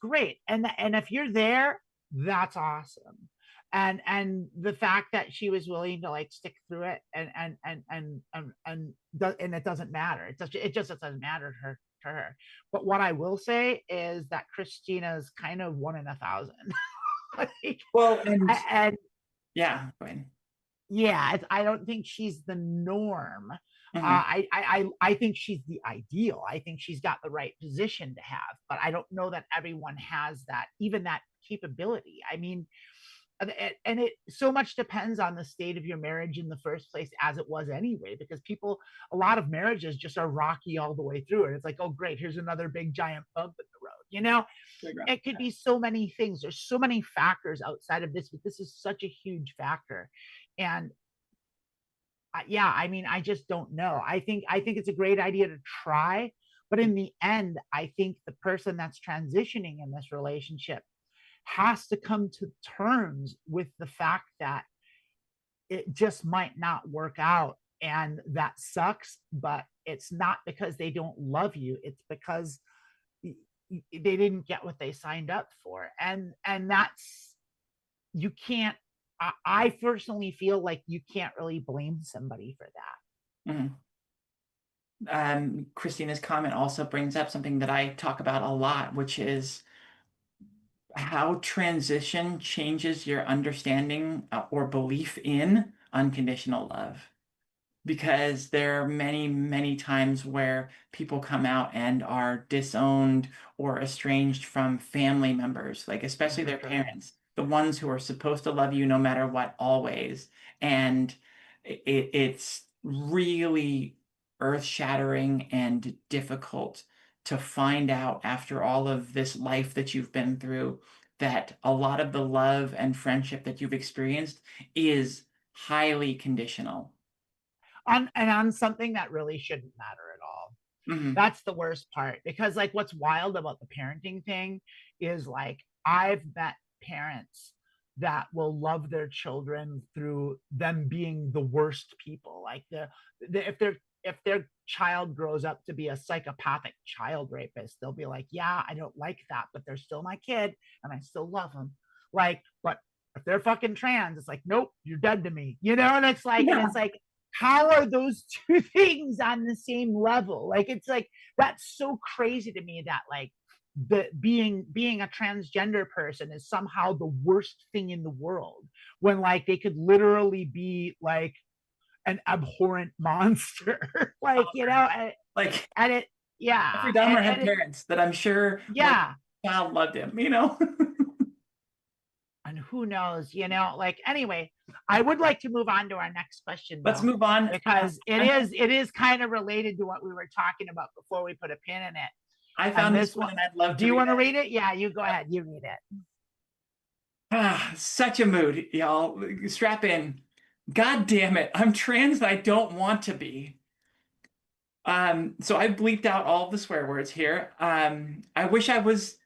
S1: great, and if you're there, that's awesome. And the fact that she was willing to like stick through it, and it doesn't matter. It just doesn't matter to her. But what I will say is that Christina's kind of one in a thousand. Like,
S2: Well, and
S1: and
S2: yeah, go ahead.
S1: yeah, I don't think she's the norm.
S2: Mhm.
S1: I think she's the ideal. I think she's got the right position to have, but I don't know that everyone has that, even that capability. I mean, and it so much depends on the state of your marriage in the first place, as it was anyway, because a lot of marriages just are rocky all the way through, and it's like, oh great, here's another big giant bump in the road. It could be so many things. There's so many factors outside of this, but this is such a huge factor. And yeah, I mean, I just don't know. I think it's a great idea to try, but in the end, I think the person that's transitioning in this relationship has to come to terms with the fact that it just might not work out, and that sucks. But it's not because they don't love you, it's because they didn't get what they signed up for. And that's, you can't, I personally feel like you can't really blame somebody for that.
S2: Mhm. Christina's comment also brings up something that I talk about a lot, which is how transition changes your understanding or belief in unconditional love. Because there are many, many times where people come out and are disowned or estranged from family members, like especially
S1: For
S2: their
S1: sure.
S2: parents, the ones who are supposed to love you no matter what, always. And it's really earth-shattering and difficult to find out after all of this life that you've been through that a lot of the love and friendship that you've experienced is highly conditional.
S1: On something that really shouldn't matter at all.
S2: Mhm.
S1: That's the worst part, because like what's wild about the parenting thing is, like, I've met parents that will love their children through them being the worst people. Like if their child grows up to be a psychopathic child rapist, they'll be like, yeah, I don't like that, but they're still my kid and I still love them. Like, but if they're fucking trans, it's like, nope, you're dead to me. And it's like, and
S2: Yeah.
S1: it's like, how are those two things on the same level? Like, it's like, that's so crazy to me that, like, the being a transgender person is somehow the worst thing in the world, when like they could literally be like an abhorrent monster. Like,
S2: Like
S1: and it, yeah,
S2: Jeffrey Dahmer had
S1: and it,
S2: parents that I'm sure when
S1: yeah.
S2: the child loved him.
S1: And who knows, like, anyway, I would like to move on to our next question
S2: Let's
S1: though,
S2: move on.
S1: because it
S2: I'm
S1: is it is kind of related to what we were talking about before we put a pin in it.
S2: I
S1: And
S2: found this
S1: this
S2: one
S1: one,
S2: and I'd love
S1: do
S2: to
S1: you
S2: read
S1: want to
S2: it.
S1: read it? Yeah, you go ahead. You read it.
S2: Such a mood, y'all. Strap in. God damn it. I'm trans and I don't want to be. So I bleeped out all the swear words here. I wish I was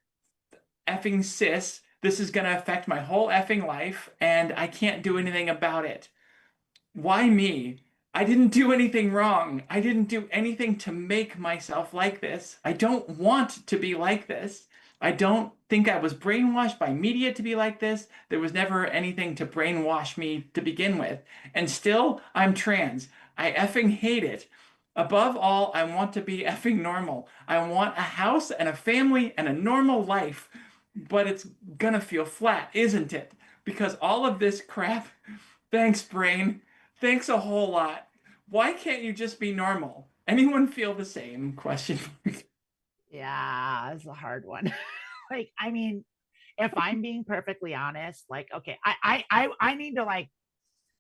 S2: effing cis. This is gonna affect my whole effing life, and I can't do anything about it. Why me? I didn't do anything wrong. I didn't do anything to make myself like this. I don't want to be like this. I don't think I was brainwashed by media to be like this. There was never anything to brainwash me to begin with. And still, I'm trans. I effing hate it. Above all, I want to be effing normal. I want a house and a family and a normal life. But it's gonna feel flat, isn't it? Because all of this crap. Thanks, brain. Thanks a whole lot. Why can't you just be normal? Anyone feel the same? Question mark.
S1: Yeah, it's a hard one. Like, I mean, if I'm being perfectly honest, like, okay, I need to like,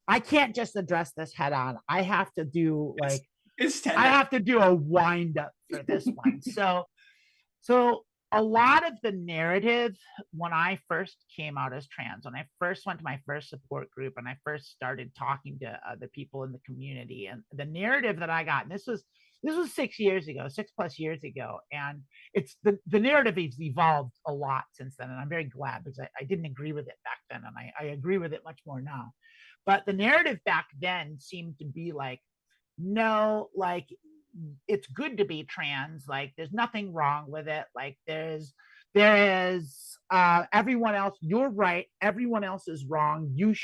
S1: I can't just address this head on. I have to do
S2: It's,
S1: like,
S2: it's
S1: I
S2: tender.
S1: have to do a wind up for this one. So a lot of the narrative when I first came out as trans, when I first went to my first support group and I first started talking to the people in the community, and the narrative that I got, and this was 6 years ago, 6+ years ago, and it's the narrative has evolved a lot since then, and I'm very glad because I didn't agree with it back then, and I agree with it much more now. But the narrative back then seemed to be like, no, like it's good to be trans, like there's nothing wrong with it, like there is everyone else, you're right, everyone else is wrong, you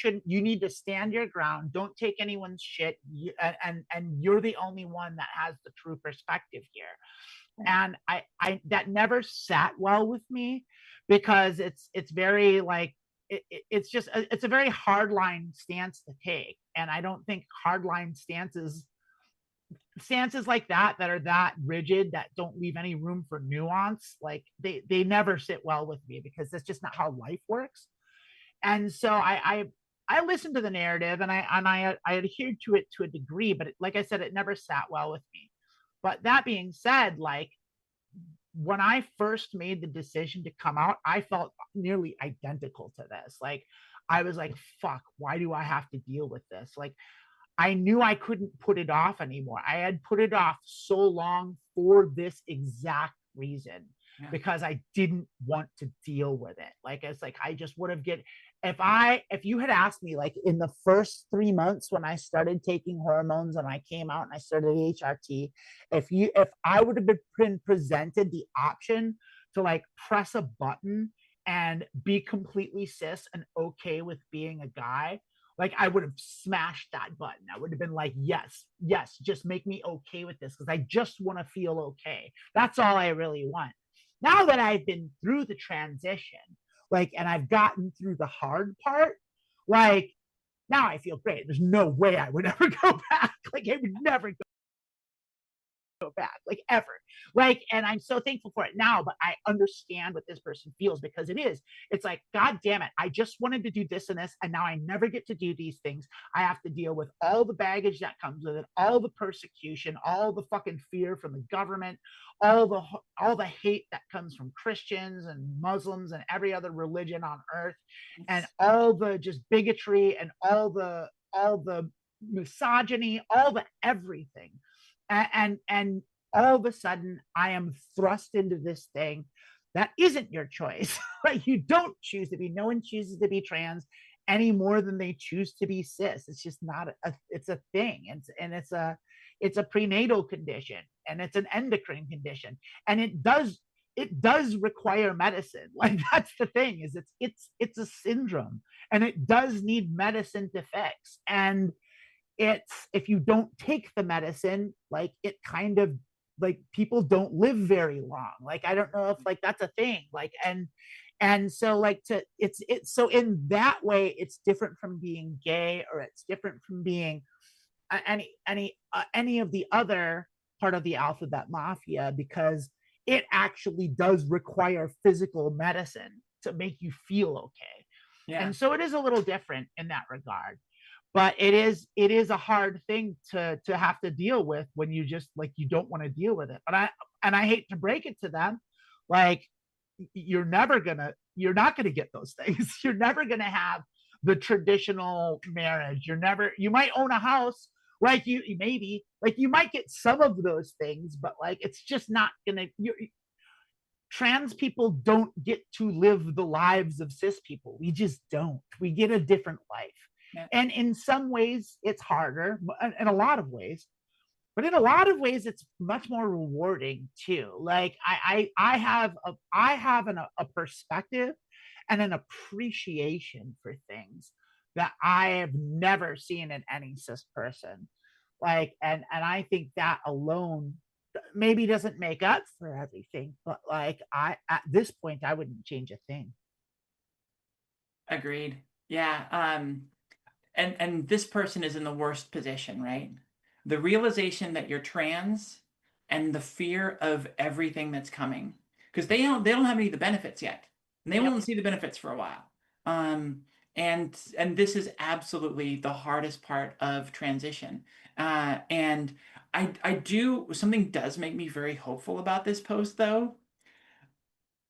S1: need to stand your ground, don't take anyone's shit, and you're the only one that has the true perspective here. And I that never sat well with me, because it's very like it's just it's a very hardline stance to take, and I don't think hardline stances like that are that rigid, that don't leave any room for nuance, like they never sit well with me, because that's just not how life works. And so I listened to the narrative, and I adhered to it to a degree, but like I said, it never sat well with me. But that being said, like when I first made the decision to come out, I felt nearly identical to this. Like I was like, fuck, why do I have to deal with this? Like I knew I couldn't put it off anymore. I had put it off so long for this exact reason,
S2: Yeah.
S1: because I didn't want to deal with it. Like it's like I just would have get if you had asked me like in the first 3 months when I started taking hormones and I came out and I started HRT, if I would have been presented the option to like press a button and be completely cis and okay with being a guy, like I would have smashed that button. I would have been like, yes, yes, just make me okay with this, because I just want to feel okay. That's all I really want. Now that I've been through the transition, like, and I've gotten through the hard part, like, now I feel great. There's no way I would ever go back. Like, I would never go back, like ever. Like, and I'm so thankful for it now, but I understand what this person feels, because it's like, God damn it, I just wanted to do this and this, and now I never get to do these things. I have to deal with all the baggage that comes with it, all the persecution, all the fucking fear from the government, all the hate that comes from Christians and Muslims and every other religion on earth, and all the just bigotry and all the misogyny, all the everything. And all of a sudden I am thrust into this thing that isn't your choice. Like, you don't choose to be, no one chooses to be trans any more than they choose to be cis. It's just not it's a thing. It's a prenatal condition, and it's an endocrine condition, and it does require medicine. Like, that's the thing, is it's a syndrome, and it does need medicine to fix. And it's, if you don't take the medicine, like, it kind of, like, people don't live very long. Like, I don't know if like that's a thing, like, and so like to it's so in that way it's different from being gay, or it's different from being any of the other part of the alphabet mafia, because it actually does require physical medicine to make you feel okay.
S2: Yeah.
S1: And so it is a little different in that regard, but it is a hard thing to have to deal with when you just like, you don't want to deal with it. But and I hate to break it to them, like you're not gonna get those things. You're never gonna have the traditional marriage. You might own a house, like maybe like you might get some of those things, but like it's just not gonna. Trans people don't get to live the lives of cis people. We just don't. We get a different life.
S2: Yeah.
S1: And in some ways, it's harder, in a lot of ways. But in a lot of ways, it's much more rewarding too. Like I have a perspective and an appreciation for things that I have never seen in any cis person. Like, and I think that alone maybe doesn't make up for everything, but like at this point I wouldn't change a thing.
S2: Agreed. Yeah. And this person is in the worst position, right? The realization that you're trans and the fear of everything that's coming. Because they don't have any of the benefits yet. And they
S1: Yep.
S2: won't see the benefits for a while. Um, and this is absolutely the hardest part of transition. And I do something does make me very hopeful about this post though.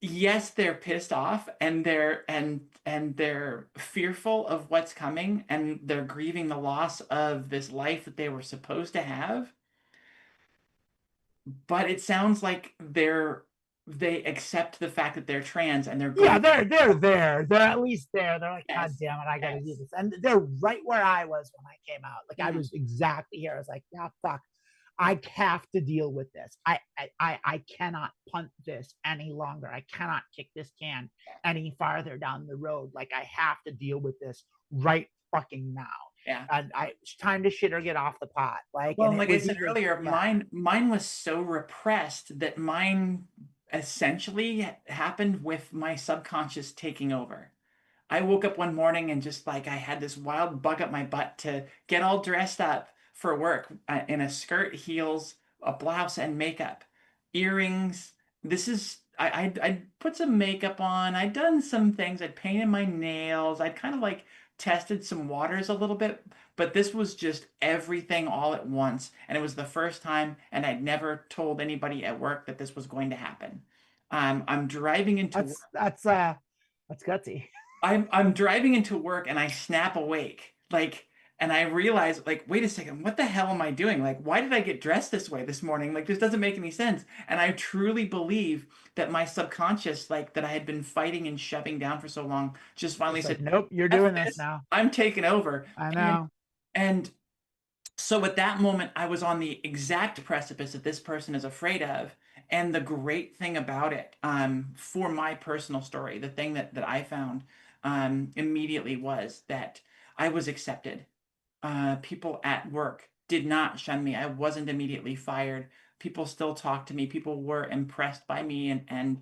S2: Yes, they're pissed off and they're fearful of what's coming and they're grieving the loss of this life that they were supposed to have. But it sounds like they accept the fact that they're trans and they're
S1: Yeah,
S2: going.
S1: they're there. They're at least there. They're like, God
S2: Yes,
S1: damn it, I gotta do
S2: yes,
S1: this. And they're right where I was when I came out. Like I
S2: mhm,
S1: was exactly here. I was like, yeah, fuck. I have to deal with this. I cannot punt this any longer. I cannot kick this can any farther down the road. Like I have to deal with this right fucking now.
S2: yeah.
S1: And it's time to shit or get off the pot. Like,
S2: Well,
S1: and
S2: and
S1: it
S2: like I
S1: was
S2: said
S1: either,
S2: earlier,
S1: yeah,
S2: mine was so repressed that mine essentially happened with my subconscious taking over. I woke up one morning and just like I had this wild bug up my butt to get all dressed up for work in a skirt, heels, a blouse, and makeup, earrings. This is I put some makeup on. I'd done some things. I'd painted my nails. I'd kind of like tested some waters a little bit, but this was just everything all at once, and it was the first time, and I'd never told anybody at work that this was going to happen. I'm driving into work.
S1: that's gutsy.
S2: I'm driving into work and I snap awake. Like, and I realize, like, wait a second, what the hell am I doing? Like, why did I get dressed this way this morning? Like, this doesn't make any sense. And I truly believe that my subconscious, like, that I had been fighting and shoving down for so long, just finally
S1: Just like,
S2: said,
S1: nope, you're
S2: F
S1: doing this
S2: this,
S1: now.
S2: I'm taking over.
S1: I
S2: And
S1: know.
S2: and so at that moment, I was on the exact precipice that this person is afraid of. And the great thing about it, for my personal story, the thing that I found immediately was that I was accepted. People at work did not shun me. I wasn't immediately fired. People still talked to me. People were impressed by me and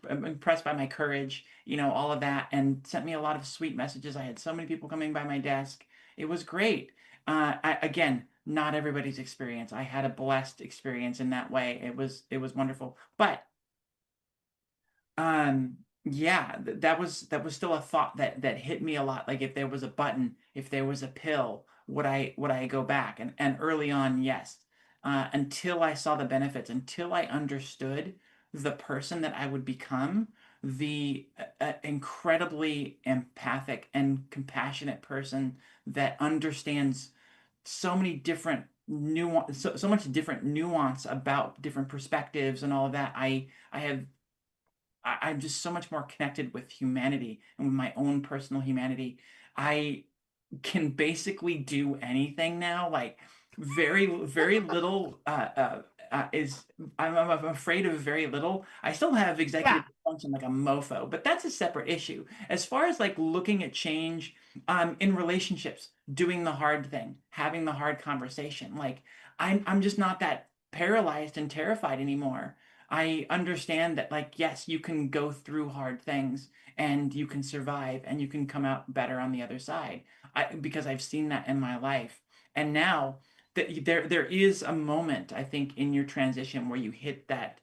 S2: impressed by my courage, all of that, and sent me a lot of sweet messages. I had so many people coming by my desk. It was great. Again, not everybody's experience. I had a blessed experience in that way. It was wonderful. But yeah, that was still a thought that hit me a lot. Like if there was a button, if there was a pill, would I go back? And early on, yes. Until I saw the benefits, until I understood the person that I would become, the incredibly empathic and compassionate person that understands so many different nuance, so much different nuance about different perspectives and all of that. I'm just so much more connected with humanity and with my own personal humanity. I can basically do anything now. Like very, very little is I'm afraid of very little. I still have
S1: Yeah.
S2: executive dysfunction like a mofo, but that's a separate issue. As far as like looking at change in relationships, doing the hard thing, having the hard conversation, like I'm just not that paralyzed and terrified anymore. I understand that, like, yes, you can go through hard things and you can survive and you can come out better on the other side. Because I've seen that in my life. And now that there is a moment, I think, in your transition where you hit that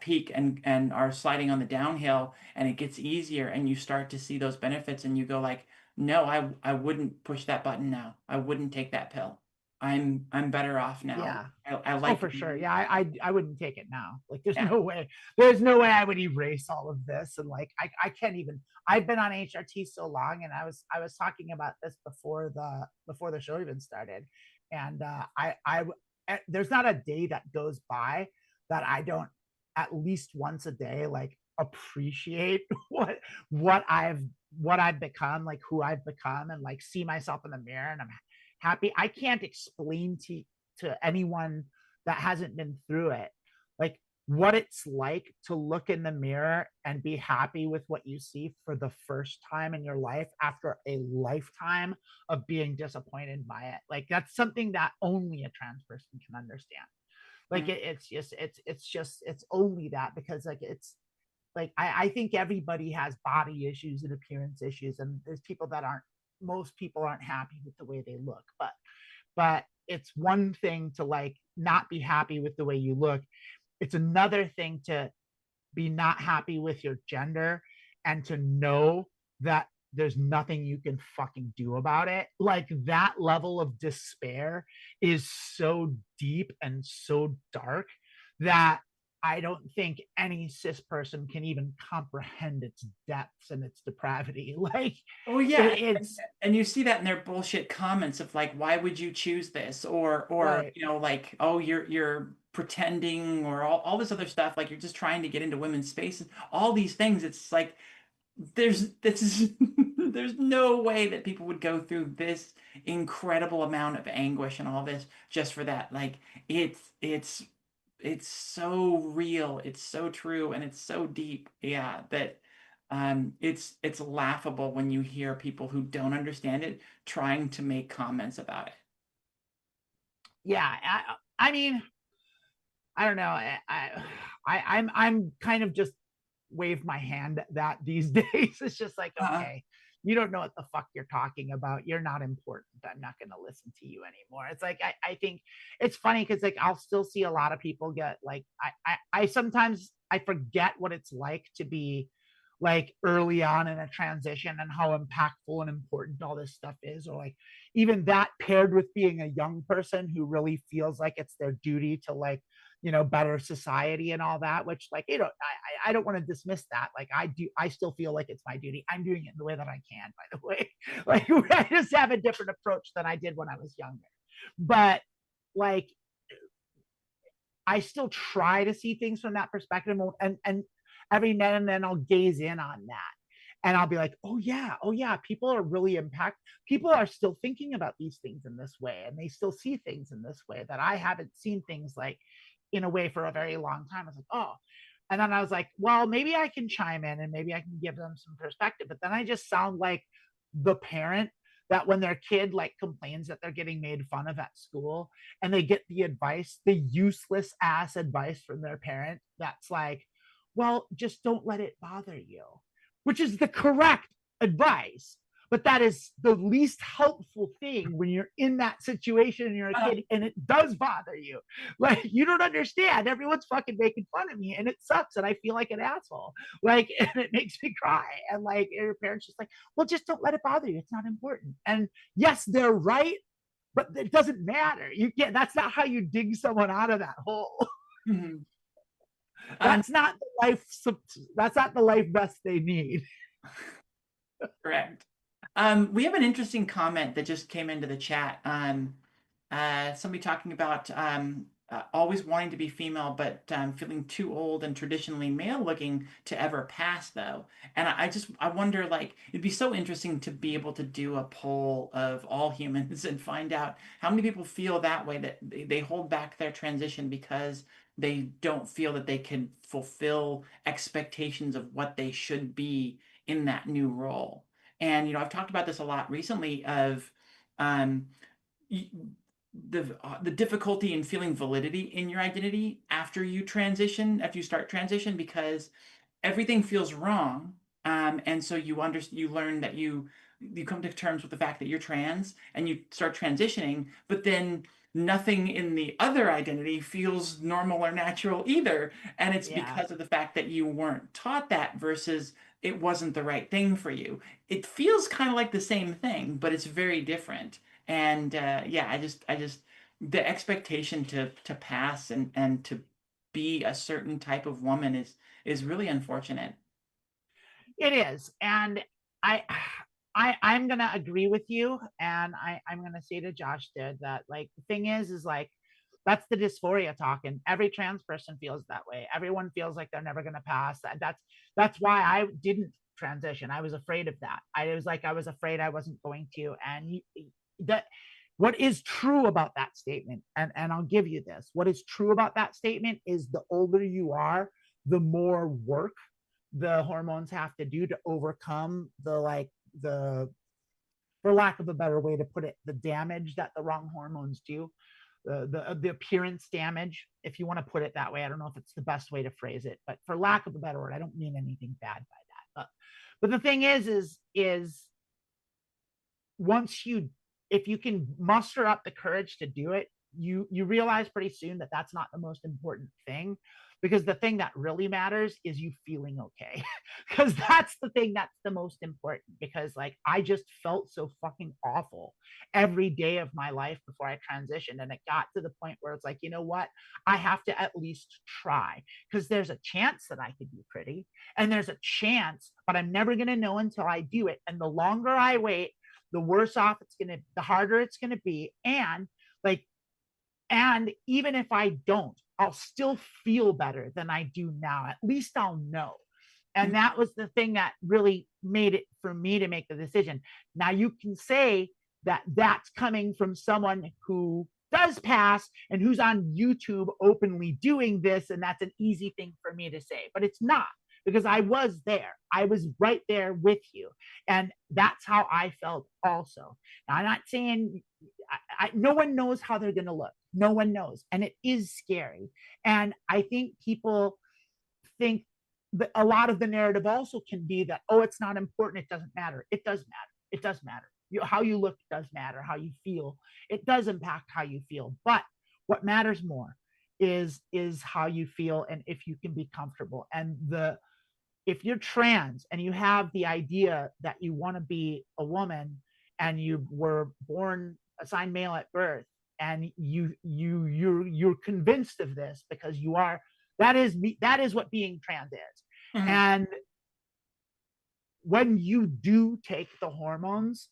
S2: peak and are sliding on the downhill and it gets easier and you start to see those benefits and you go like, no, I wouldn't push that button now. I wouldn't take that pill. I'm better off now.
S1: Yeah.
S2: I
S1: Oh,
S2: like
S1: for sure.
S2: being,
S1: Yeah, I wouldn't take it now. Like, there's
S2: yeah.
S1: no way. There's no way I would erase all of this. And like, I can't even. I've been on HRT so long, and I was talking about this before the show even started, and there's not a day that goes by that I don't at least once a day like appreciate what I've what I've become, like who I've become, and like see myself in the mirror, and I'm happy. I can't explain to anyone that hasn't been through it like what it's like to look in the mirror and be happy with what you see for the first time in your life after a lifetime of being disappointed by it. Like, that's something that only a trans person can understand. Like,
S2: Mm.
S1: it's only that, because like it's like I think everybody has body issues and appearance issues, and there's people that aren't, most people aren't happy with the way they look, but it's one thing to like not be happy with the way you look. It's another thing to be not happy with your gender and to know that there's nothing you can fucking do about it. Like, that level of despair is so deep and so dark that I don't think any cis person can even comprehend its depths and its depravity. Like,
S2: Oh yeah,
S1: it's
S2: and you see that in their bullshit comments of like, why would you choose this? Or
S1: right.
S2: you know, like, oh, you're pretending, or all this other stuff, like you're just trying to get into women's spaces. All these things, it's like this is there's no way that people would go through this incredible amount of anguish and all this just for that. Like it's so real, it's so true, and it's so deep. Yeah, that it's laughable when you hear people who don't understand it trying to make comments about it.
S1: Yeah, I mean, I don't know. I'm kind of just wave my hand at that these days. It's just like,
S2: Uh,
S1: okay, you don't know what the fuck you're talking about. You're not important. I'm not going to listen to you anymore. It's like, I think it's funny because like I'll still see a lot of people get like, I sometimes I forget what it's like to be like early on in a transition and how impactful and important all this stuff is, or like even that paired with being a young person who really feels like it's their duty to like, better society and all that, which like, I don't want to dismiss that. Like, I still feel like it's my duty. I'm doing it in the way that I can, by the way. Like, I just have a different approach than I did when I was younger. But like, I still try to see things from that perspective, and every now and then I'll gaze in on that. And I'll be like, oh yeah, people are really impact. People are still thinking about these things in this way, and they still see things in this way that I haven't seen things like in a way for a very long time. I was like, oh, and then I was like, well, maybe I can chime in and maybe I can give them some perspective. But then I just sound like the parent that when their kid like complains that they're getting made fun of at school, and they get the advice, the useless ass advice from their parent that's like, well, just don't let it bother you, which is the correct advice. But that is the least helpful thing when you're in that situation and you're a
S2: uh,
S1: kid and it does bother you. Like, you don't understand. Everyone's fucking making fun of me and it sucks and I feel like an asshole. Like, and it makes me cry. And like, your parents just like, well, just don't let it bother you. It's not important. And yes, they're right, but it doesn't matter. You can't, that's not how you dig someone out of that hole.
S2: mhm. Um,
S1: That's not the life, that's not the life vest they need.
S2: Correct. We have an interesting comment that just came into the chat. Somebody talking about always wanting to be female, but feeling too old and traditionally male looking to ever pass, though. And I wonder, like, it'd be so interesting to be able to do a poll of all humans and find out how many people feel that way, that they hold back their transition because they don't feel that they can fulfill expectations of what they should be in that new role. And I've talked about this a lot recently of um, the difficulty in feeling validity in your identity after you transition, after you start transition, because everything feels wrong. And so you learn that you come to terms with the fact that you're trans and you start transitioning, but then nothing in the other identity feels normal or natural either. And it's
S1: Yeah.
S2: because of the fact that you weren't taught that versus it wasn't the right thing for you. It feels kind of like the same thing, but it's very different. And yeah, I just the expectation to pass and to be a certain type of woman is really unfortunate.
S1: It is. And I I'm gonna agree with you. And I'm gonna say to Josh did that, like, the thing is like, that's the dysphoria talking. Every trans person feels that way. Everyone feels like they're never gonna pass. That's why I didn't transition. I was afraid of that. I was afraid I wasn't going to. And that what is true about that statement, and I'll give you this. What is true about that statement is the older you are, the more work the hormones have to do to overcome the for lack of a better way to put it, the damage that the wrong hormones do, the appearance damage, if you want to put it that way. I don't know if it's the best way to phrase it, but for lack of a better word, I don't mean anything bad by that. But the thing is once you, if you can muster up the courage to do it, you realize pretty soon that that's not the most important thing, because the thing that really matters is you feeling okay. Because that's the thing that's the most important. Because like, I just felt so fucking awful every day of my life before I transitioned, and it got to the point where it's like, you know what, I have to at least try, because there's a chance that I could be pretty, and there's a chance, but I'm never going to know until I do it. And the longer I wait, the worse off it's going to, the harder it's going to be. And like, and even if I don't, I'll still feel better than I do now. At least I'll know. And that was the thing that really made it for me to make the decision. Now you can say that that's coming from someone who does pass and who's on YouTube openly doing this, and that's an easy thing for me to say, but it's not, because I was there. I was right there with you. And that's how I felt also. Now, I'm not saying no one knows how they're going to look. No one knows. And it is scary. And I think people think that a lot of the narrative also can be that, oh, it's not important. It doesn't matter. It does matter. It does matter. How you look does matter. How you feel. It does impact how you feel. But what matters more is how you feel, and if you can be comfortable. And if you're trans and you have the idea that you want to be a woman, and you were born assigned male at birth, and you're convinced of this because you are, that is what being trans is.
S2: Mm-hmm.
S1: And when you do take the hormones,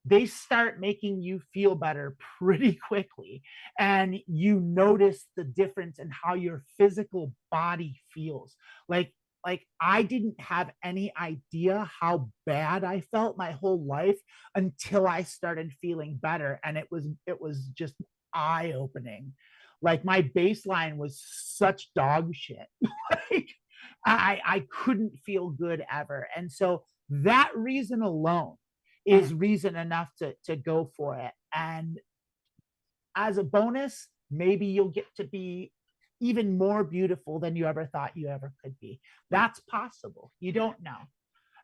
S1: they start making you feel better pretty quickly, and you notice the difference in how your physical body feels. Like I didn't have any idea how bad I felt my whole life until I started feeling better, and it was just eye opening. Like my baseline was such dog shit. Like I couldn't feel good ever. And so that reason alone is reason enough to go for it. And as a bonus, maybe you'll get to be even more beautiful than you ever thought you ever could be. That's possible. You don't know.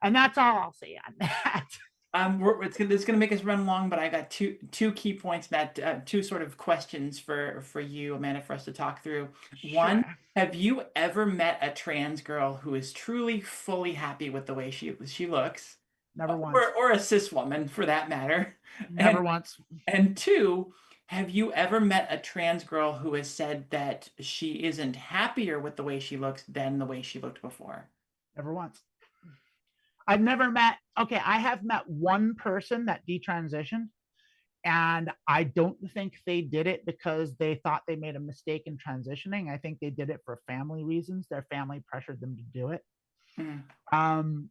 S1: And that's all I'll say on that.
S2: It's gonna make us run long, but I got two key points, that two sort of questions for you, Amanda, for us to talk through.
S1: Sure.
S2: One, have you ever met a trans girl who is truly, fully happy with the way she looks?
S1: Never once.
S2: Or a cis woman, for that matter.
S1: Never once.
S2: And two, have you ever met a trans girl who has said that she isn't happier with the way she looks than the way she looked before?
S1: Never once. I've never met, okay, I have met one person that detransitioned, and I don't think they did it because they thought they made a mistake in transitioning. I think they did it for family reasons. Their family pressured them to do it. Mm.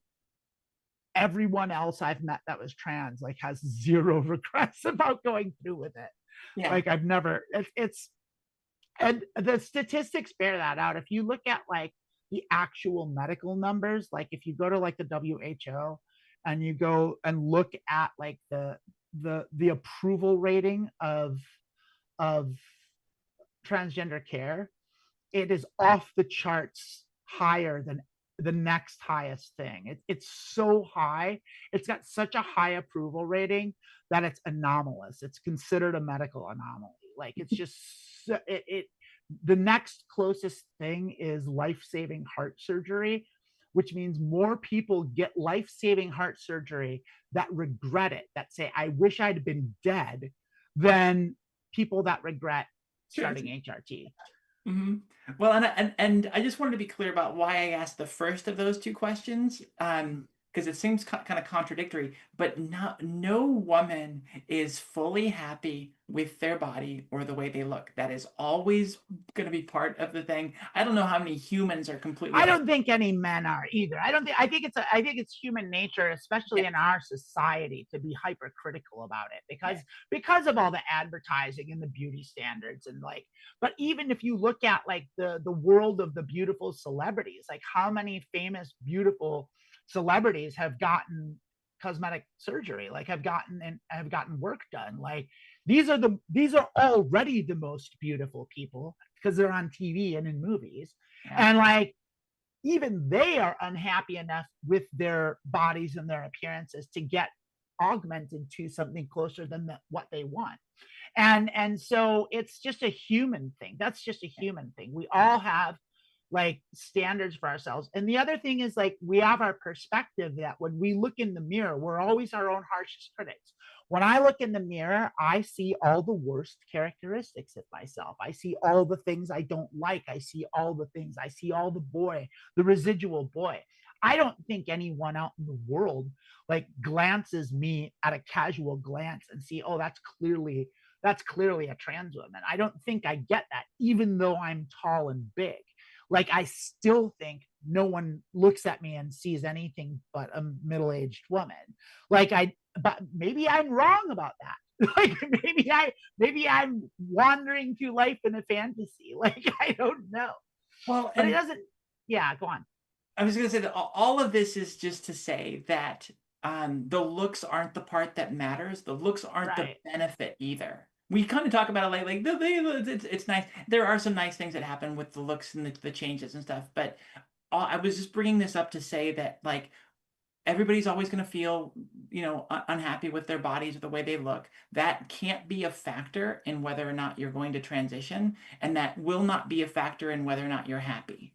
S1: Everyone else I've met that was trans, like, has zero regrets about going through with it. Yeah. Like I've never, it's, and the statistics bear that out. If you look at like the actual medical numbers, like if you go to like the WHO and you go and look at like the approval rating of transgender care, it is off the charts higher than the next highest thing. It's so high. It's got such a high approval rating that it's anomalous. It's considered a medical anomaly. Like it's just the next closest thing is life-saving heart surgery, which means more people get life-saving heart surgery that regret it, that say, I wish I'd been dead, than people that regret
S2: Sure.
S1: starting HRT.
S2: Hmm. Well, and I just wanted to be clear about why I asked the first of those two questions, because it seems kind of contradictory. But no woman is fully happy with their body or the way they look. That is always going to be part of the thing. I don't know how many humans are completely.
S1: I don't think any men are either. I think it's human nature, especially
S2: Yeah,
S1: in our society, to be hypercritical about it
S2: yeah,
S1: because of all the advertising and the beauty standards and like. But even if you look at like the world of the beautiful celebrities, like how many famous beautiful celebrities have gotten cosmetic surgery, like have gotten work done. Like these are already the most beautiful people because they're on TV and in movies,
S2: yeah.
S1: and like even they are unhappy enough with their bodies and their appearances to get augmented to something closer than what they want. And so it's just a human thing. That's just a human thing. We all have like standards for ourselves. And the other thing is like we have our perspective that when we look in the mirror, we're always our own harshest critics. When I look in the mirror, I see all the worst characteristics of myself. I see all the things I don't like. I see all the things. I see all the residual boy. I don't think anyone out in the world like glances me at a casual glance and see, oh, that's clearly a trans woman. I don't think I get that, even though I'm tall and big. Like I still think no one looks at me and sees anything but a middle-aged woman. Like but maybe I'm wrong about that. Like maybe I'm wandering through life in a fantasy. Like I don't know.
S2: Well,
S1: But it
S2: and
S1: doesn't. Yeah, go on.
S2: I was going to say that all of this is just to say that the looks aren't the part that matters. The looks aren't the
S1: Right.
S2: benefit either. We kind of talk about it like it's nice. There are some nice things that happen with the looks and the changes and stuff. But I was just bringing this up to say that like everybody's always going to feel, unhappy with their bodies or the way they look. That can't be a factor in whether or not you're going to transition, and that will not be a factor in whether or not you're happy.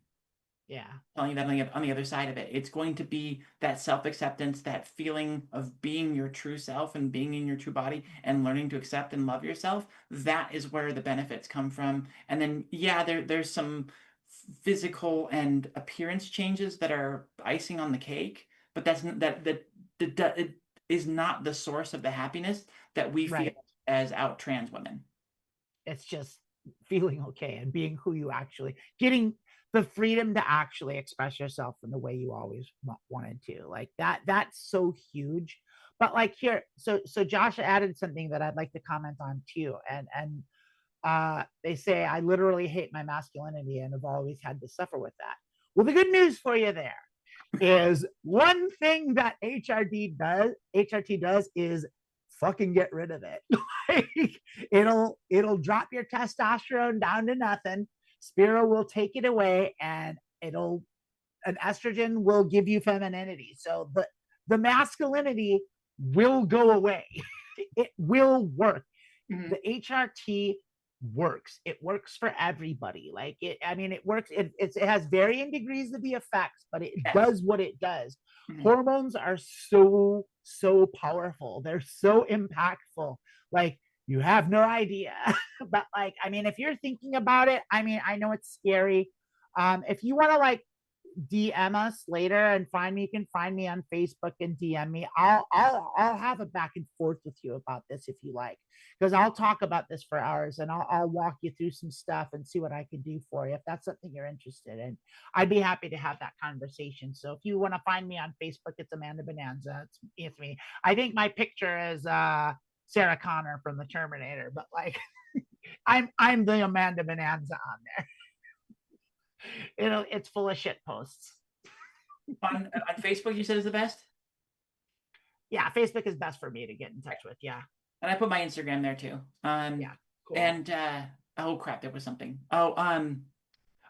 S1: Yeah.
S2: Telling you that on the other side of it. It's going to be that self-acceptance, that feeling of being your true self and being in your true body and learning to accept and love yourself. That is where the benefits come from. And then, yeah, there's some physical and appearance changes that are icing on the cake, but that it is not the source of the happiness that we feel
S1: Right.
S2: as out trans women.
S1: It's just feeling okay and being who you actually getting the freedom to actually express yourself in the way you always wanted to. Like that's so huge. But like here, so Josh added something that I'd like to comment on too. And they say I literally hate my masculinity and have always had to suffer with that. Well, the good news for you there is one thing that HRT does is fucking get rid of it. Like, it'll drop your testosterone down to nothing. Spiro will take it away, and an estrogen will give you femininity. So the masculinity will go away. It will work.
S2: Mhm.
S1: The HRT works. It works for everybody. Like I mean, it works. It has varying degrees of the effects, but it
S2: Yes.
S1: does what it does.
S2: Mhm.
S1: Hormones are so powerful. They're so impactful. Like you have no idea. But like, I mean, if you're thinking about it, I mean, I know it's scary. If you want to like DM us later and find me. You can find me on Facebook and DM me. I'll have a back and forth with you about this if you like, because I'll talk about this for hours and I'll walk you through some stuff and see what I can do for you if that's something you're interested in. I'd be happy to have that conversation. So if you want to find me on Facebook, it's Amanda Bonanza. It's me. I think my picture is Sarah Connor from the Terminator, but like I'm the Amanda Bonanza on there. It's full of shit posts.
S2: On Facebook, you said is the best?
S1: Yeah, Facebook is best for me to get in touch with. Yeah.
S2: And I put my Instagram there too.
S1: Yeah. Cool.
S2: And oh crap, there was something. Oh, I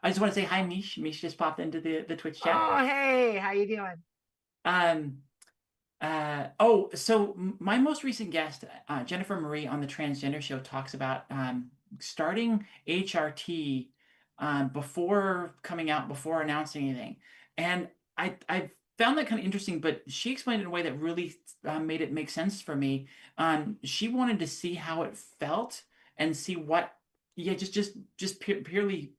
S2: just want to say hi, Mish. Mish just popped into the Twitch chat.
S1: Oh, hey, how you doing?
S2: Um, so my most recent guest, Jennifer Marie on the Transgender Show, talks about starting HRT before coming out, before announcing anything, and I found that kind of interesting. But she explained it in a way that really made it make sense for me. She wanted to see how it felt and see what, yeah, just purely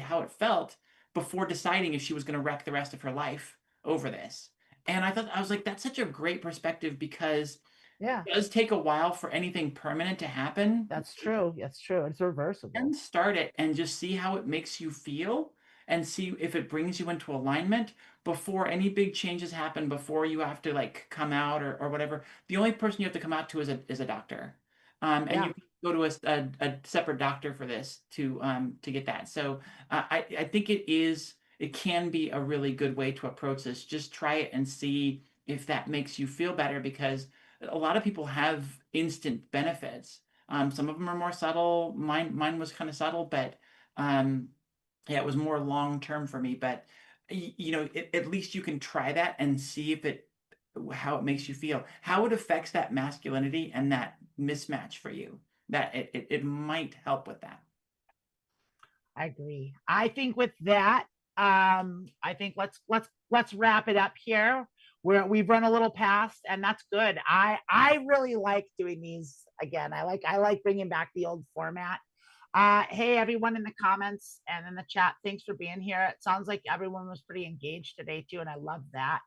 S2: how it felt before deciding if she was going to wreck the rest of her life over this. And I was like, that's such a great perspective, because
S1: Yeah,
S2: it does take a while for anything permanent to happen.
S1: that's true. That's true. It's reversible.
S2: And start it and just see how it makes you feel, and see if it brings you into alignment before any big changes happen, before you have to like come out, or whatever. The only person you have to come out to is a doctor. And
S1: Yeah.
S2: you can go to a separate doctor for this to get that. So I think it can be a really good way to approach this. Just try it and see if that makes you feel better, because a lot of people have instant benefits. Some of them are more subtle. Mine was kind of subtle, but um, yeah, it was more long term for me. But at least you can try that and see if it how it makes you feel, how it affects that masculinity and that mismatch for you. That it might help with that.
S1: I agree. I think with that, I think let's wrap it up here. We've run a little past, and that's good. I really like doing these again. I like bringing back the old format. Hey, everyone in the comments and in the chat, thanks for being here. It sounds like everyone was pretty engaged today too, and I love that.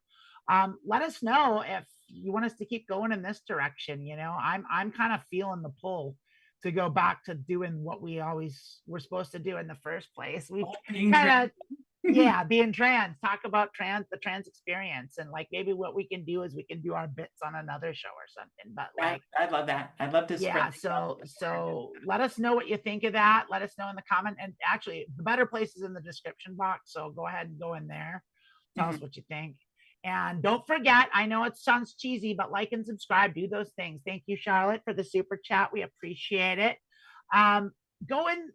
S1: Let us know if you want us to keep going in this direction. I'm kind of feeling the pull to go back to doing what we always were supposed to do in the first place. We kind of, yeah, being trans, talk about the trans experience, and like maybe what we can do is we can do our bits on another show or something. But like,
S2: I'd love that. I'd love to spread
S1: yeah, so let us know what you think of that. Let us know in the comment, and actually the better place is in the description box, so go ahead and go in there, tell us what you think. And don't forget, I know it sounds cheesy, but like and subscribe, do those things. Thank you, Charlotte, for the super chat. We appreciate it. Go in,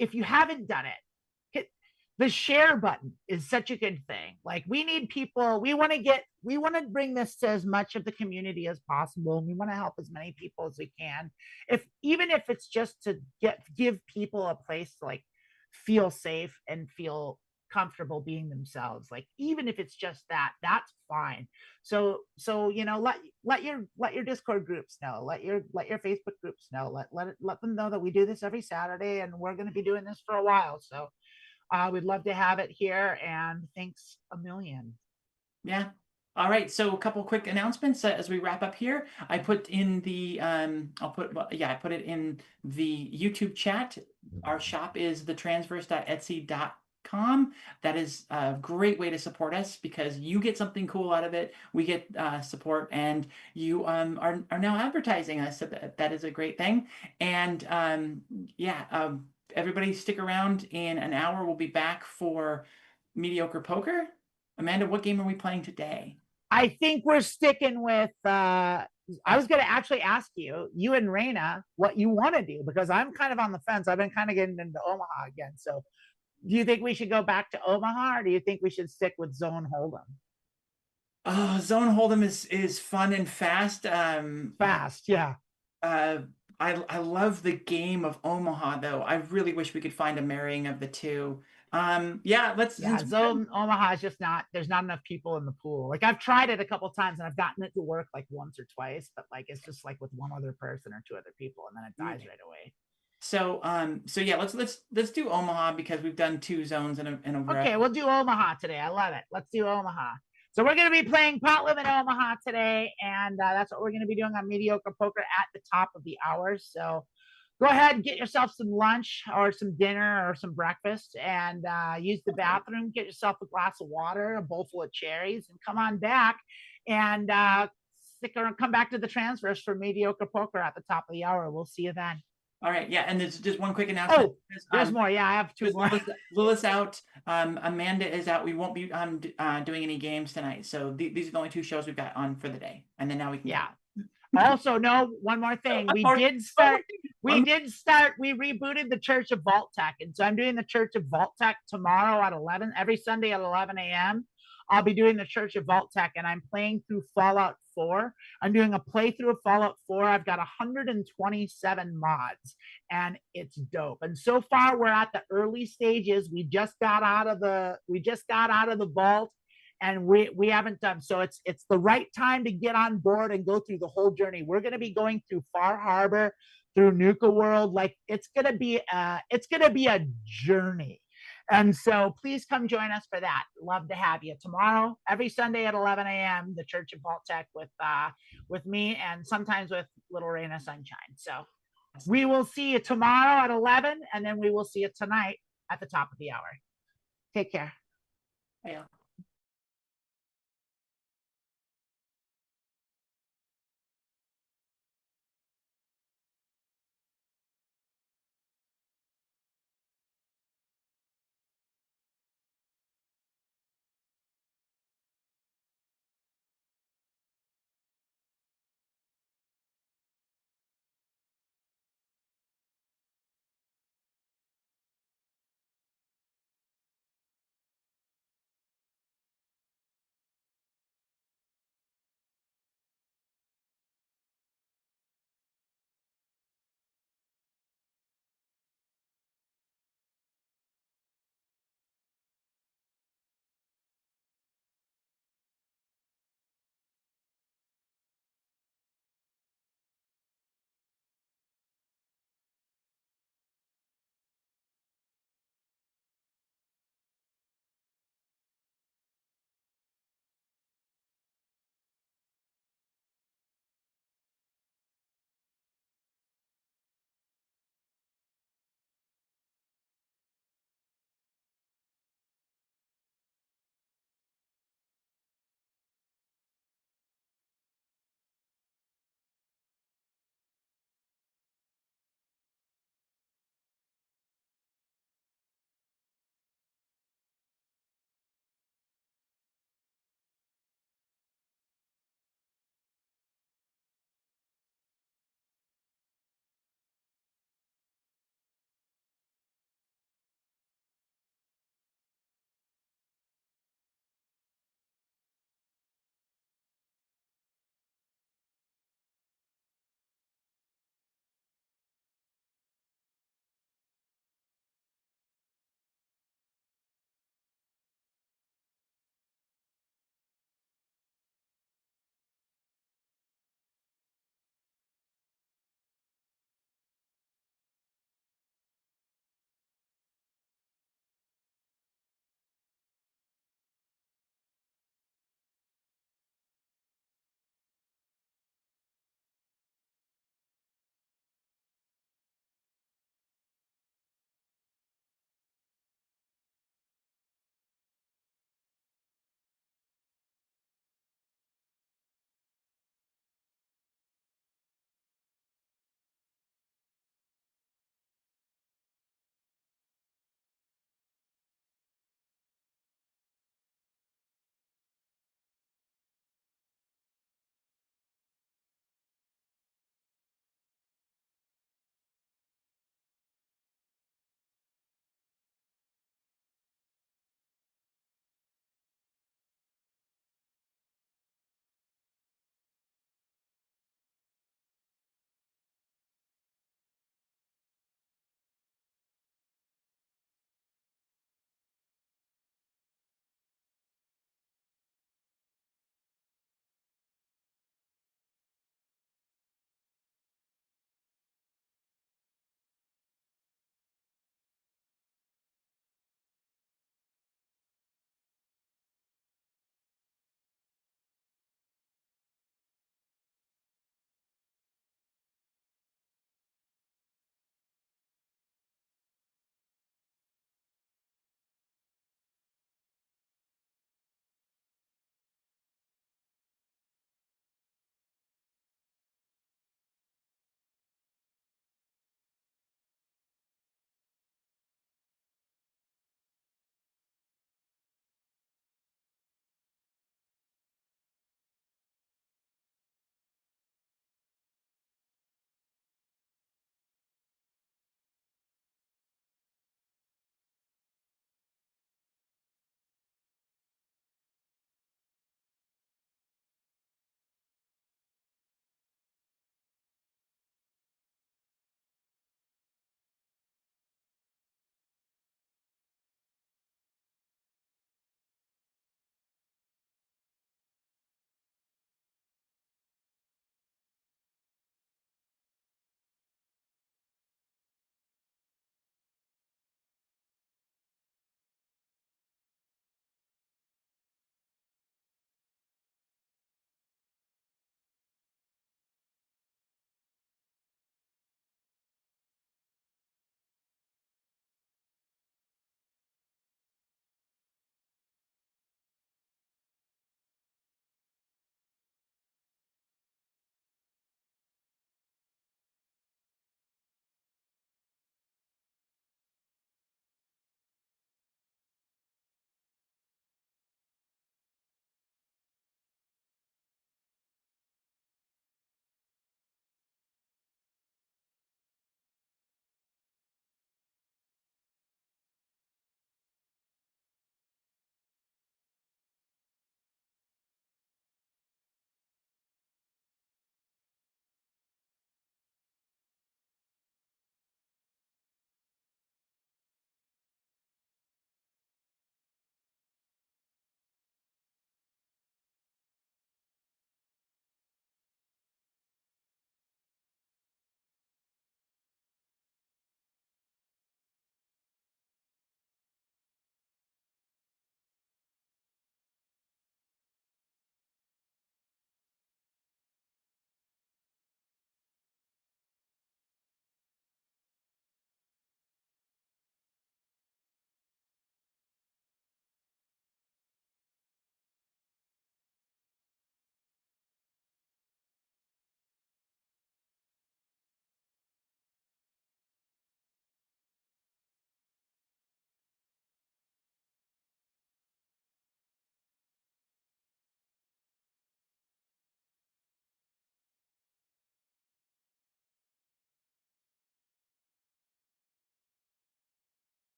S1: if you haven't done it, hit the share button is such a good thing. Like, we need people, we want to bring this to as much of the community as possible. And we want to help as many people as we can. Even if it's just to give people a place to like feel safe and feel comfortable being themselves, like even if it's just that, that's fine. So let your Discord groups know, let your Facebook groups know, let them know that we do this every Saturday, and we're going to be doing this for a while. So we'd love to have it here, and thanks a million.
S2: Yeah. All right, so a couple quick announcements as we wrap up here. I put in the I put it in the YouTube chat. Our shop is thetransverse.etsy.com. That is a great way to support us, because you get something cool out of it. We get support, and you are now advertising us. So that is a great thing. And everybody stick around. In an hour, we'll be back for Mediocre Poker. Amanda, what game are we playing today?
S1: I think we're sticking with I was going to actually ask you and Raina, what you want to do, because I'm kind of on the fence. I've been kind of getting into Omaha again. So do you think we should go back to Omaha, or do you think we should stick with Zone Hold'em?
S2: Oh, Zone Hold'em is fun and fast.
S1: Fast, yeah.
S2: I love the game of Omaha, though. I really wish we could find a marrying of the two.
S1: Zone Omaha is just not, there's not enough people in the pool. Like, I've tried it a couple times and I've gotten it to work like once or twice, but like it's just like with one other person or two other people, and then it dies right away.
S2: So yeah, let's do Omaha, because we've done two zones in a row.
S1: Okay, we'll do Omaha today. I love it. Let's do Omaha. So we're going to be playing Pot Limit Omaha today, and that's what we're going to be doing on Mediocre Poker at the top of the hour. So go ahead and get yourself some lunch or some dinner or some breakfast, and use the bathroom. Get yourself a glass of water, a bowl full of cherries, and come on back and come back to the Transverse for Mediocre Poker at the top of the hour. We'll see you then.
S2: All right, yeah, and there's just one quick announcement.
S1: Oh, there's more. Yeah, I have two more.
S2: Lilith's out. Amanda is out. We won't be doing any games tonight. So these are the only two shows we've got on for the day. And then now we can.
S1: Yeah. Also, no, one more thing. We rebooted the Church of Vault Tech. And so I'm doing the Church of Vault Tech tomorrow at 11, every Sunday at 11 a.m. I'll be doing the Church of Vault Tech, and I'm playing through Fallout 4. I'm doing a playthrough of Fallout 4. I've got 127 mods, and it's dope. And so far, we're at the early stages. We just got out of the vault, and we haven't done. So it's the right time to get on board and go through the whole journey. We're going to be going through Far Harbor, through Nuka World. Like it's gonna be a journey. And so please come join us for that. Love to have you tomorrow, every Sunday at 11 a.m. The Church of Vault Tech with me and sometimes with Little Rain of Sunshine. So we will see you tomorrow at 11, and then we will see you tonight at the top of the hour. Take care.
S2: Yeah.